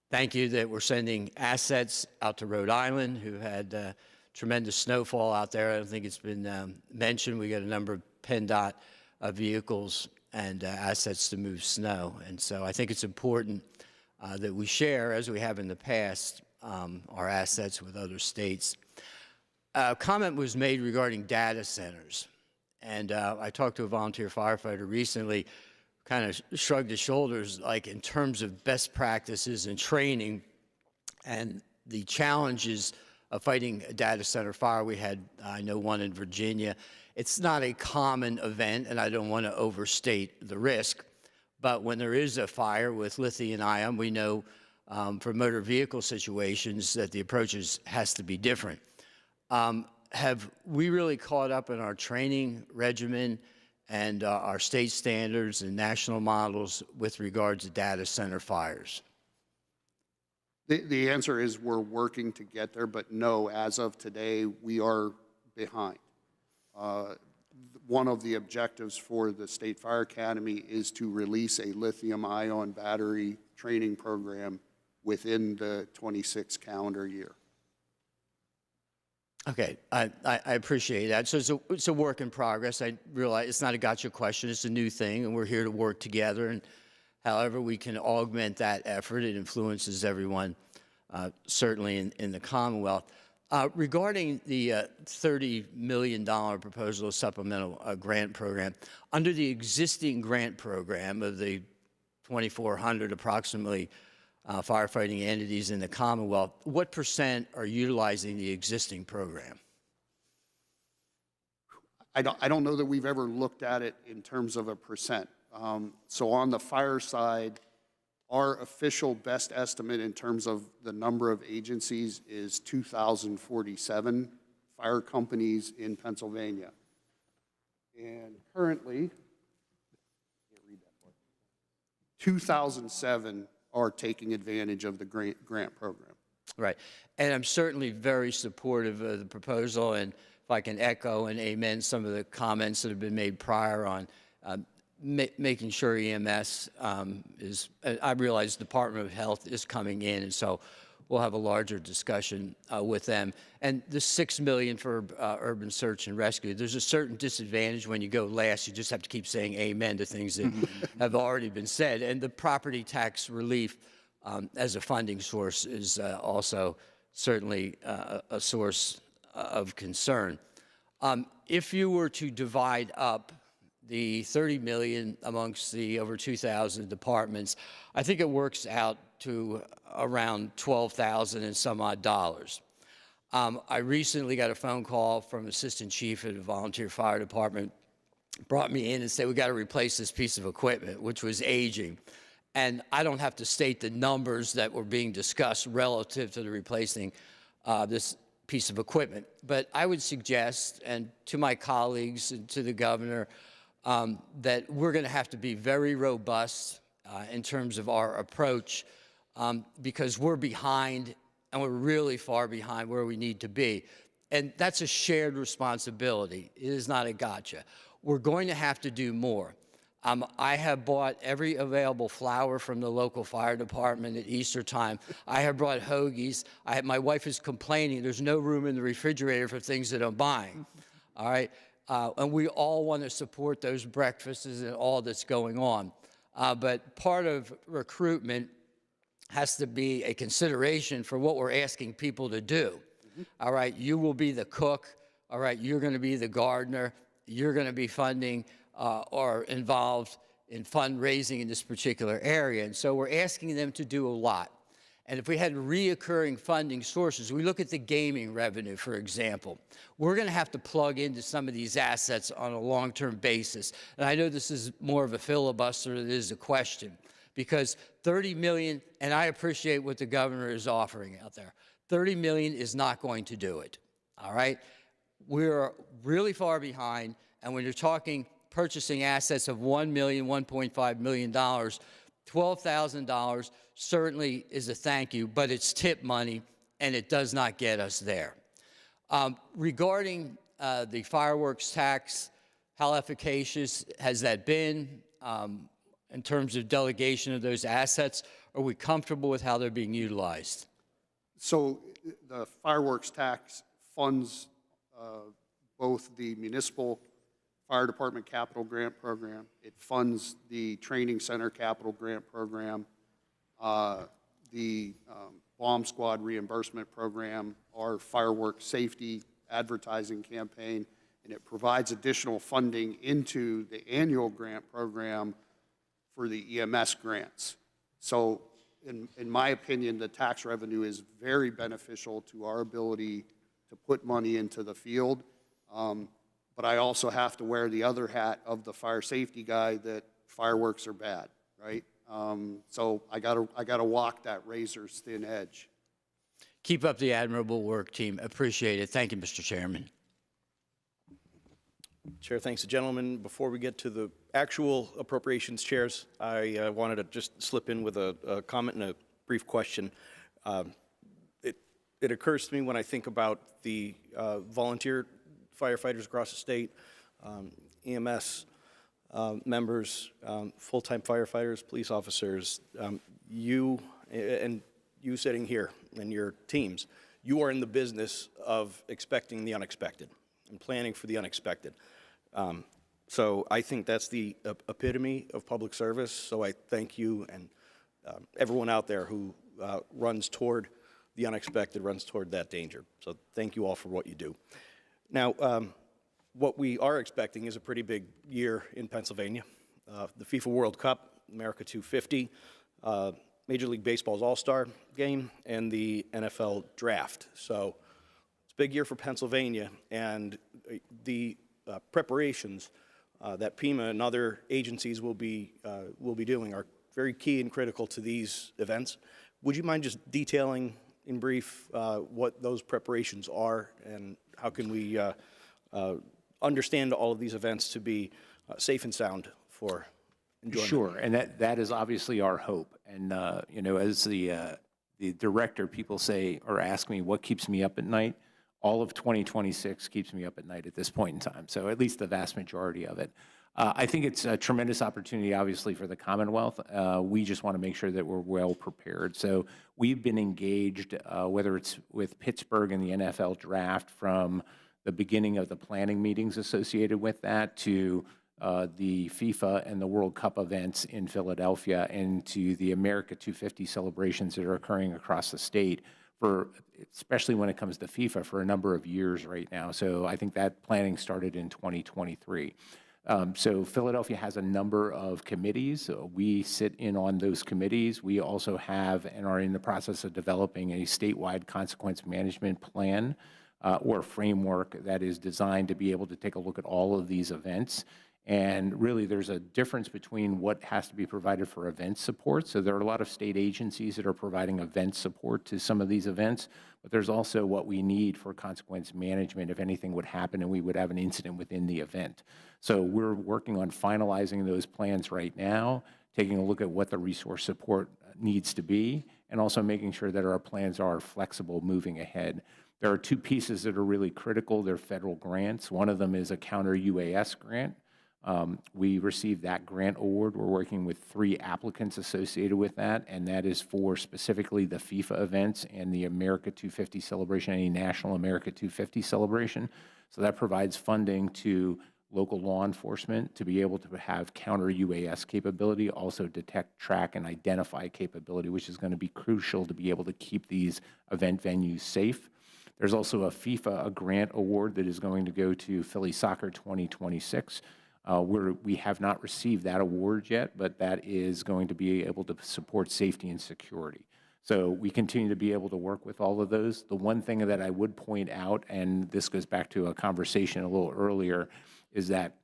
Thank you that we're sending assets out to Rhode Island, who had tremendous snowfall out there. I don't think it's been mentioned. We got a number of PennDOT vehicles and assets to move snow. And so I think it's important that we share, as we have in the past, our assets with other states. A comment was made regarding data centers. And I talked to a volunteer firefighter recently, kind of shrugged his shoulders, like in terms of best practices and training and the challenges of fighting a data center fire. We had, I know, one in Virginia. It's not a common event, and I don't want to overstate the risk, but when there is a fire with lithium-ion, we know for motor vehicle situations that the approaches has to be different. Have we really caught up in our training regimen and our state standards and national models with regards to data center fires? The answer is we're working to get there, but no, as of today, we are behind. One of the objectives for the State Fire Academy is to release a lithium-ion battery training program within the 26 calendar year. Okay, I appreciate that. So it's a work in progress. I realize it's not a gotcha question. It's a new thing, and we're here to work together. And however we can augment that effort, it influences everyone, certainly in the Commonwealth. Regarding the $30 million proposal supplemental grant program, under the existing grant program of the 2,400 approximately firefighting entities in the Commonwealth, what % are utilizing the existing program? I don't know that we've ever looked at it in terms of a percent. So on the fire side, our official best estimate in terms of the number of agencies is 2,047 fire companies in Pennsylvania. And currently, 2,007 are taking advantage of the grant program. Right. And I'm certainly very supportive of the proposal, and if I can echo and amen some of the comments that have been made prior on making sure EMS is, I realize the Department of Health is coming in, and so we'll have a larger discussion with them. And the $6 million for urban search and rescue, there's a certain disadvantage when you go last. You just have to keep saying amen to things that have already been said. And the property tax relief as a funding source is also certainly a source of concern. If you were to divide up the $30 million amongst the over 2,000 departments, I think it works out to around $12,000 and some odd dollars. I recently got a phone call from Assistant Chief at a volunteer fire department, brought me in and said, we got to replace this piece of equipment, which was aging. And I don't have to state the numbers that were being discussed relative to the replacing this piece of equipment. But I would suggest, and to my colleagues and to the governor, that we're going to have to be very robust in terms of our approach because we're behind, and we're really far behind where we need to be. And that's a shared responsibility. It is not a gotcha. We're going to have to do more. I have bought every available flour from the local fire department at Easter time. I have brought hoagies. My wife is complaining there's no room in the refrigerator for things that I'm buying. All right? And we all want to support those breakfasts and all that's going on. But part of recruitment has to be a consideration for what we're asking people to do. All right? You will be the cook. All right? You're going to be the gardener. You're going to be funding or involved in fundraising in this particular area. And so we're asking them to do a lot. And if we had reoccurring funding sources, we look at the gaming revenue, for example, we're going to have to plug into some of these assets on a long-term basis. And I know this is more of a filibuster than it is a question, because $30 million, and I appreciate what the governor is offering out there, $30 million is not going to do it, all right? We're really far behind, and when you're talking purchasing assets of $1 million, $1.5 million, $12,000 certainly is a thank you, but it's tip money, and it does not get us there. Regarding the fireworks tax, how efficacious has that been in terms of delegation of those assets? Are we comfortable with how they're being utilized? So the fireworks tax funds both the municipal fire department capital grant program. It funds the training center capital grant program, the bomb squad reimbursement program, our fireworks safety advertising campaign, and it provides additional funding into the annual grant program for the EMS grants. So in my opinion, the tax revenue is very beneficial to our ability to put money into the field. But I also have to wear the other hat of the fire safety guy that fireworks are bad, right? So I gotta walk that razor's thin edge. Keep up the admirable work, team. Appreciate it. Thank you, Mr. Chairman. Chair, thanks the gentleman. Before we get to the actual appropriations chairs, I wanted to just slip in with a comment and a brief question. It occurs to me when I think about the volunteer firefighters across the state, EMS members, full-time firefighters, police officers, you sitting here and your teams, you are in the business of expecting the unexpected and planning for the unexpected. So I think that's the epitome of public service. So I thank you and everyone out there who runs toward the unexpected, runs toward that danger. So thank you all for what you do. Now, what we are expecting is a pretty big year in Pennsylvania. The FIFA World Cup, America 250, Major League Baseball's All-Star Game, and the NFL Draft. So it's a big year for Pennsylvania, and the preparations that PEMA and other agencies will be doing are very key and critical to these events. Would you mind just detailing in brief what those preparations are, and how can we understand all of these events to be safe and sound for enjoyment. Sure, and that is obviously our hope. And, you know, as the director, people say or ask me what keeps me up at night. All of 2026 keeps me up at night at this point in time, so at least the vast majority of it. I think it's a tremendous opportunity, obviously, for the Commonwealth. We just want to make sure that we're well prepared. So we've been engaged, whether it's with Pittsburgh and the NFL draft, from the beginning of the planning meetings associated with that to the FIFA and the World Cup events in Philadelphia, and to the America 250 celebrations that are occurring across the state, for especially when it comes to FIFA, for a number of years right now. So I think that planning started in 2023. So Philadelphia has a number of committees. We sit in on those committees. We also have and are in the process of developing a statewide consequence management plan or framework that is designed to be able to take a look at all of these events. And really, there's a difference between what has to be provided for event support. So there are a lot of state agencies that are providing event support to some of these events, but there's also what we need for consequence management if anything would happen and we would have an incident within the event. So we're working on finalizing those plans right now, taking a look at what the resource support needs to be, and also making sure that our plans are flexible moving ahead. There are two pieces that are really critical. They're federal grants. One of them is a counter UAS grant. We received that grant award. We're working with 3 applicants associated with that, and that is for specifically the FIFA events and the America 250 celebration, any national America 250 celebration. So that provides funding to local law enforcement to be able to have counter UAS capability, also detect, track, and identify capability, which is going to be crucial to be able to keep these event venues safe. There's also a FIFA grant award that is going to go to Philly Soccer 2026. We have not received that award yet, but that is going to be able to support safety and security. So we continue to be able to work with all of those. The one thing that I would point out, and this goes back to a conversation a little earlier, is that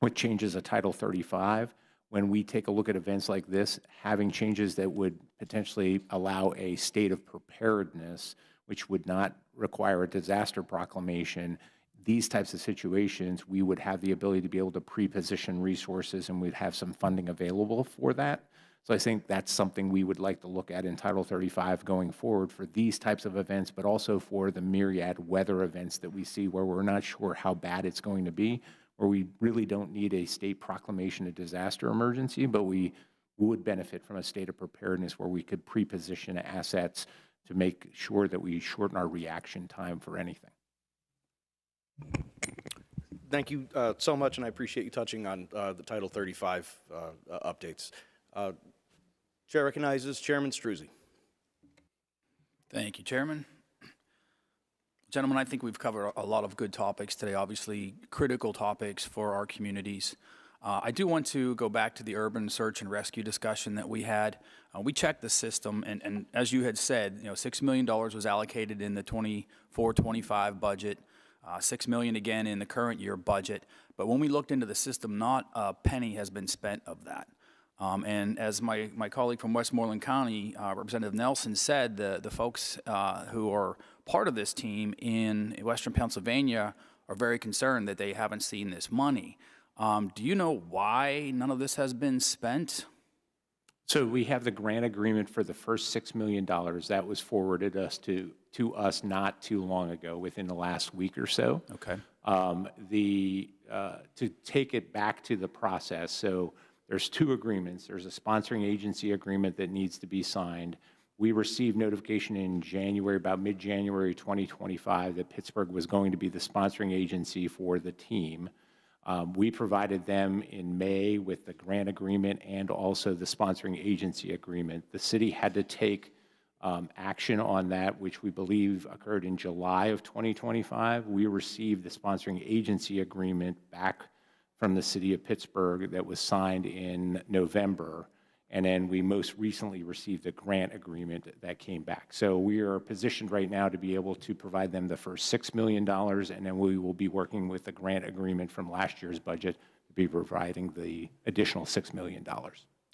with changes of Title 35, when we take a look at events like this, having changes that would potentially allow a state of preparedness, which would not require a disaster proclamation, these types of situations, we would have the ability to be able to pre-position resources, and we'd have some funding available for that. So I think that's something we would like to look at in Title 35 going forward for these types of events, but also for the myriad weather events that we see where we're not sure how bad it's going to be, where we really don't need a state proclamation of disaster emergency, but we would benefit from a state of preparedness where we could pre-position assets to make sure that we shorten our reaction time for anything. Thank you so much, and I appreciate you touching on the Title 35 updates. Chair recognizes Chairman Struzzi. Thank you, Chairman. Gentlemen, I think we've covered a lot of good topics today, obviously critical topics for our communities. I do want to go back to the urban search and rescue discussion that we had. We checked the system, and as you had said, $6 million was allocated in the 24-25 budget, $6 million again in the current year budget. But when we looked into the system, not a penny has been spent of that. And as my colleague from Westmoreland County, Representative Nelson, said, the folks who are part of this team in Western Pennsylvania are very concerned that they haven't seen this money. Do you know why none of this has been spent? So we have the grant agreement for the first $6 million that was forwarded to us not too long ago, within the last week or so. Okay. To take it back to the process, so there's 2 agreements. There's a sponsoring agency agreement that needs to be signed. We received notification in January, about mid-January 2025, that Pittsburgh was going to be the sponsoring agency for the team. We provided them in May with the grant agreement and also the sponsoring agency agreement. The city had to take action on that, which we believe occurred in July of 2025. We received the sponsoring agency agreement back from the city of Pittsburgh that was signed in November. And then we most recently received a grant agreement that came back. So we are positioned right now to be able to provide them the first $6 million, and then we will be working with the grant agreement from last year's budget to be providing the additional $6 million.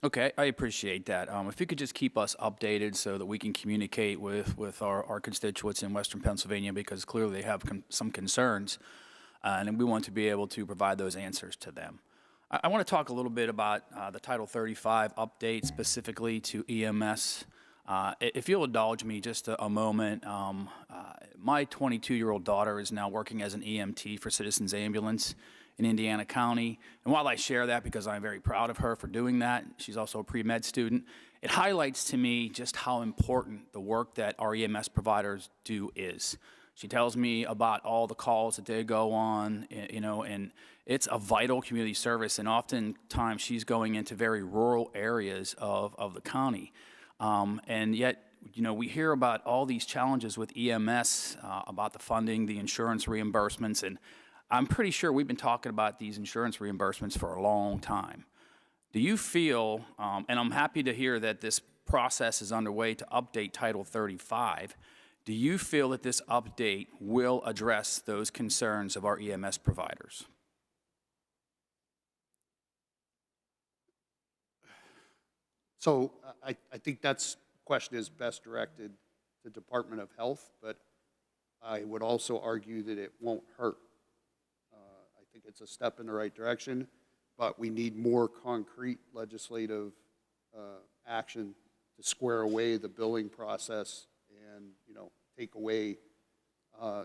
Okay, I appreciate that. If you could just keep us updated so that we can communicate with our constituents in Western Pennsylvania, because clearly they have some concerns, and we want to be able to provide those answers to them. I want to talk a little bit about the Title 35 update specifically to EMS. If you'll indulge me just a moment, my 22-year-old daughter is now working as an EMT for Citizens Ambulance in Indiana County. And while I share that because I'm very proud of her for doing that, she's also a pre-med student, it highlights to me just how important the work that our EMS providers do is. She tells me about all the calls that they go on, you know, and it's a vital community service, and oftentimes she's going into very rural areas of the county. And yet, you know, we hear about all these challenges with EMS, about the funding, the insurance reimbursements, and I'm pretty sure we've been talking about these insurance reimbursements for a long time. Do you feel, and I'm happy to hear that this process is underway to update Title 35, do you feel that this update will address those concerns of our EMS providers? So I think that's question is best directed to the Department of Health, but I would also argue that it won't hurt. I think it's a step in the right direction, but we need more concrete legislative action to square away the billing process and, you know, take away,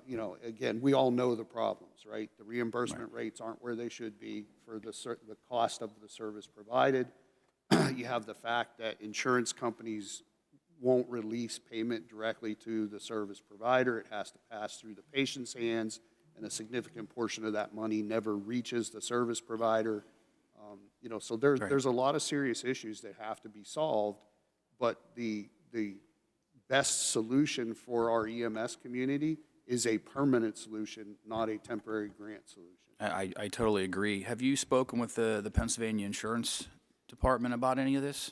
you know, again, we all know the problems, right? The reimbursement rates aren't where they should be for the cost of the service provided. You have the fact that insurance companies won't release payment directly to the service provider. It has to pass through the patient's hands, and a significant portion of that money never reaches the service provider. You know, so there's a lot of serious issues that have to be solved, but the best solution for our EMS community is a permanent solution, not a temporary grant solution. I totally agree. Have you spoken with the Pennsylvania Insurance Department about any of this?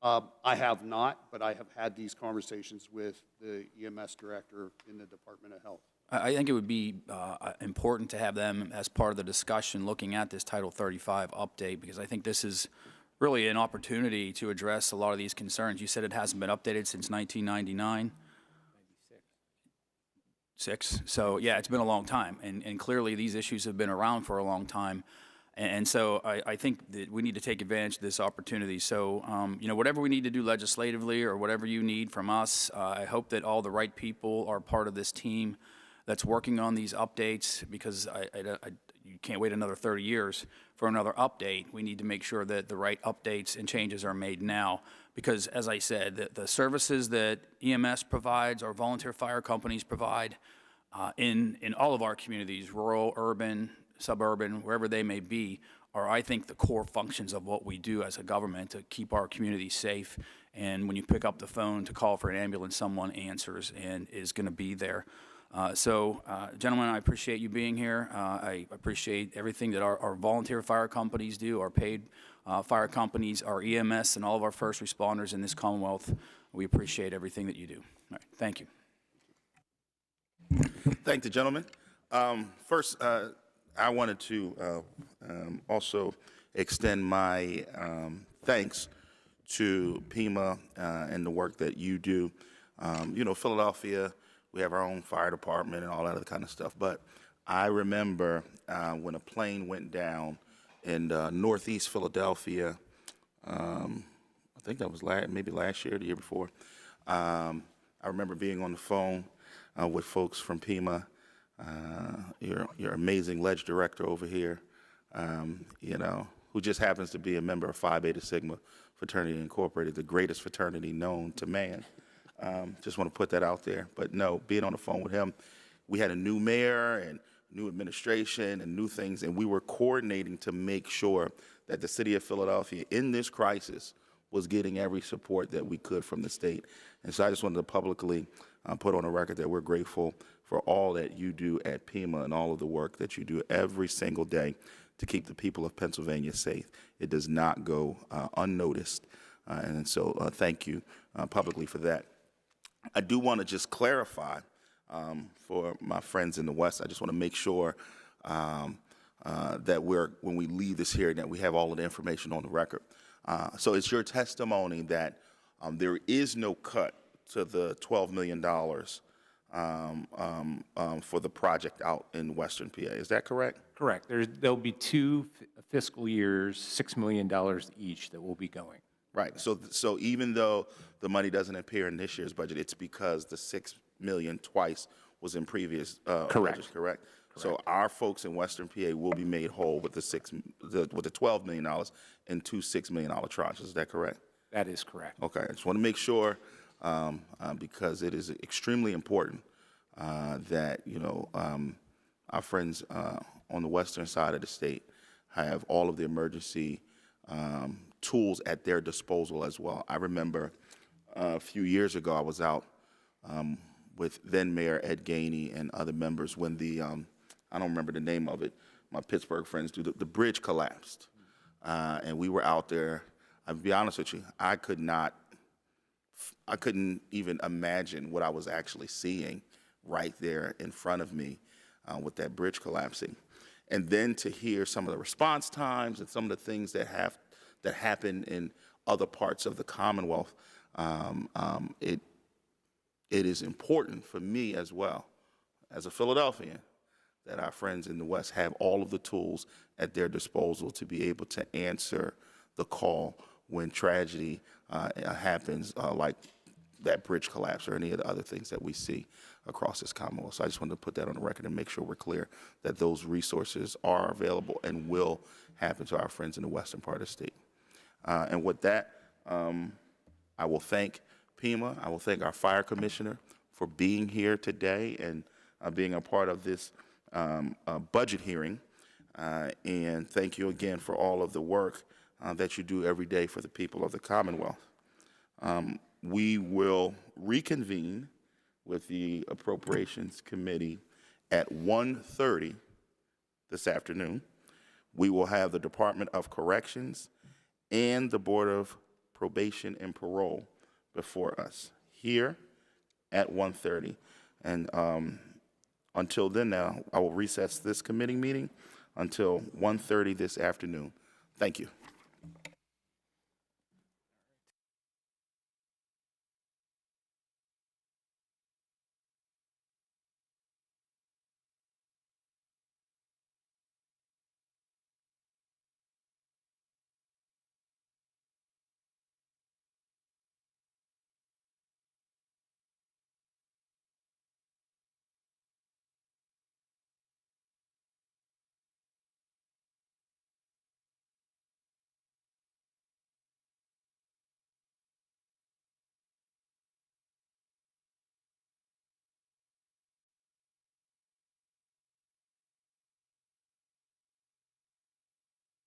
I have not, but I have had these conversations with the EMS director in the Department of Health. I think it would be important to have them as part of the discussion looking at this Title 35 update, because I think this is really an opportunity to address a lot of these concerns. You said it hasn't been updated since 1999? 96. So, yeah, it's been a long time, and clearly these issues have been around for a long time. And so I think that we need to take advantage of this opportunity. So, you know, whatever we need to do legislatively or whatever you need from us, I hope that all the right people are part of this team that's working on these updates, because you can't wait another 30 years for another update. We need to make sure that the right updates and changes are made now, because, as I said, the services that EMS provides or volunteer fire companies provide in all of our communities, rural, urban, suburban, wherever they may be, are, I think, the core functions of what we do as a government to keep our community safe. And when you pick up the phone to call for an ambulance, someone answers and is going to be there. Gentlemen, I appreciate you being here. I appreciate everything that our volunteer fire companies do, our paid fire companies, our EMS, and all of our first responders in this Commonwealth. We appreciate everything that you do. All right, thank you. Thank the gentleman. First, I wanted to also extend my thanks to PEMA and the work that you do. You know, Philadelphia, we have our own fire department and all that other kind of stuff. But I remember when a plane went down in northeast Philadelphia, I think that was maybe last year or the year before. I remember being on the phone with folks from PEMA, your amazing ledge director over here, you know, who just happens to be a member of Phi Beta Sigma Fraternity Incorporated, the greatest fraternity known to man. Just want to put that out there. But no, being on the phone with him, we had a new mayor and new administration and new things, and we were coordinating to make sure that the city of Philadelphia in this crisis was getting every support that we could from the state. And so I just wanted to publicly put on the record that we're grateful for all that you do at PEMA and all of the work that you do every single day to keep the people of Pennsylvania safe. It does not go unnoticed. And so thank you publicly for that. I do want to just clarify for my friends in the West, I just want to make sure that when we leave this hearing, that we have all of the information on the record. So it's your testimony that there is no cut to the $12 million for the project out in Western PA. Is that correct? Correct. There'll be two fiscal years, $6 million each that will be going. Right. So even though the money doesn't appear in this year's budget, it's because the $6 million twice was in previous budgets, correct? So our folks in Western PA will be made whole with the $12 million in two $6 million tranches. Is that correct? That is correct. Okay. I just want to make sure because it is extremely important that our friends on the western side of the state have all of the emergency tools at their disposal as well. I remember a few years ago I was out with then Mayor Ed Gainey and other members when the I don't remember the name of it. My Pittsburgh friends do. The bridge collapsed, and we were out there. I'll be honest with you, I couldn't even imagine what I was actually seeing right there in front of me with that bridge collapsing. And then to hear some of the response times and some of the things that happen in other parts of the Commonwealth, it is important for me as well, as a Philadelphian, that our friends in the West have all of the tools at their disposal to be able to answer the call when tragedy happens, like that bridge collapse or any of the other things that we see across this Commonwealth. So I just wanted to put that on the record and make sure we're clear that those resources are available and will happen to our friends in the western part of the state. And with that, I will thank PEMA. I will thank our fire commissioner for being here today and being a part of this budget hearing. And thank you again for all of the work that you do every day for the people of the Commonwealth. We will reconvene with the Appropriations Committee at 1:30 this afternoon. We will have the Department of Corrections and the Board of Probation and Parole before us here at 1:30. And until then now, I will recess this committee meeting until 1:30 this afternoon. Thank you.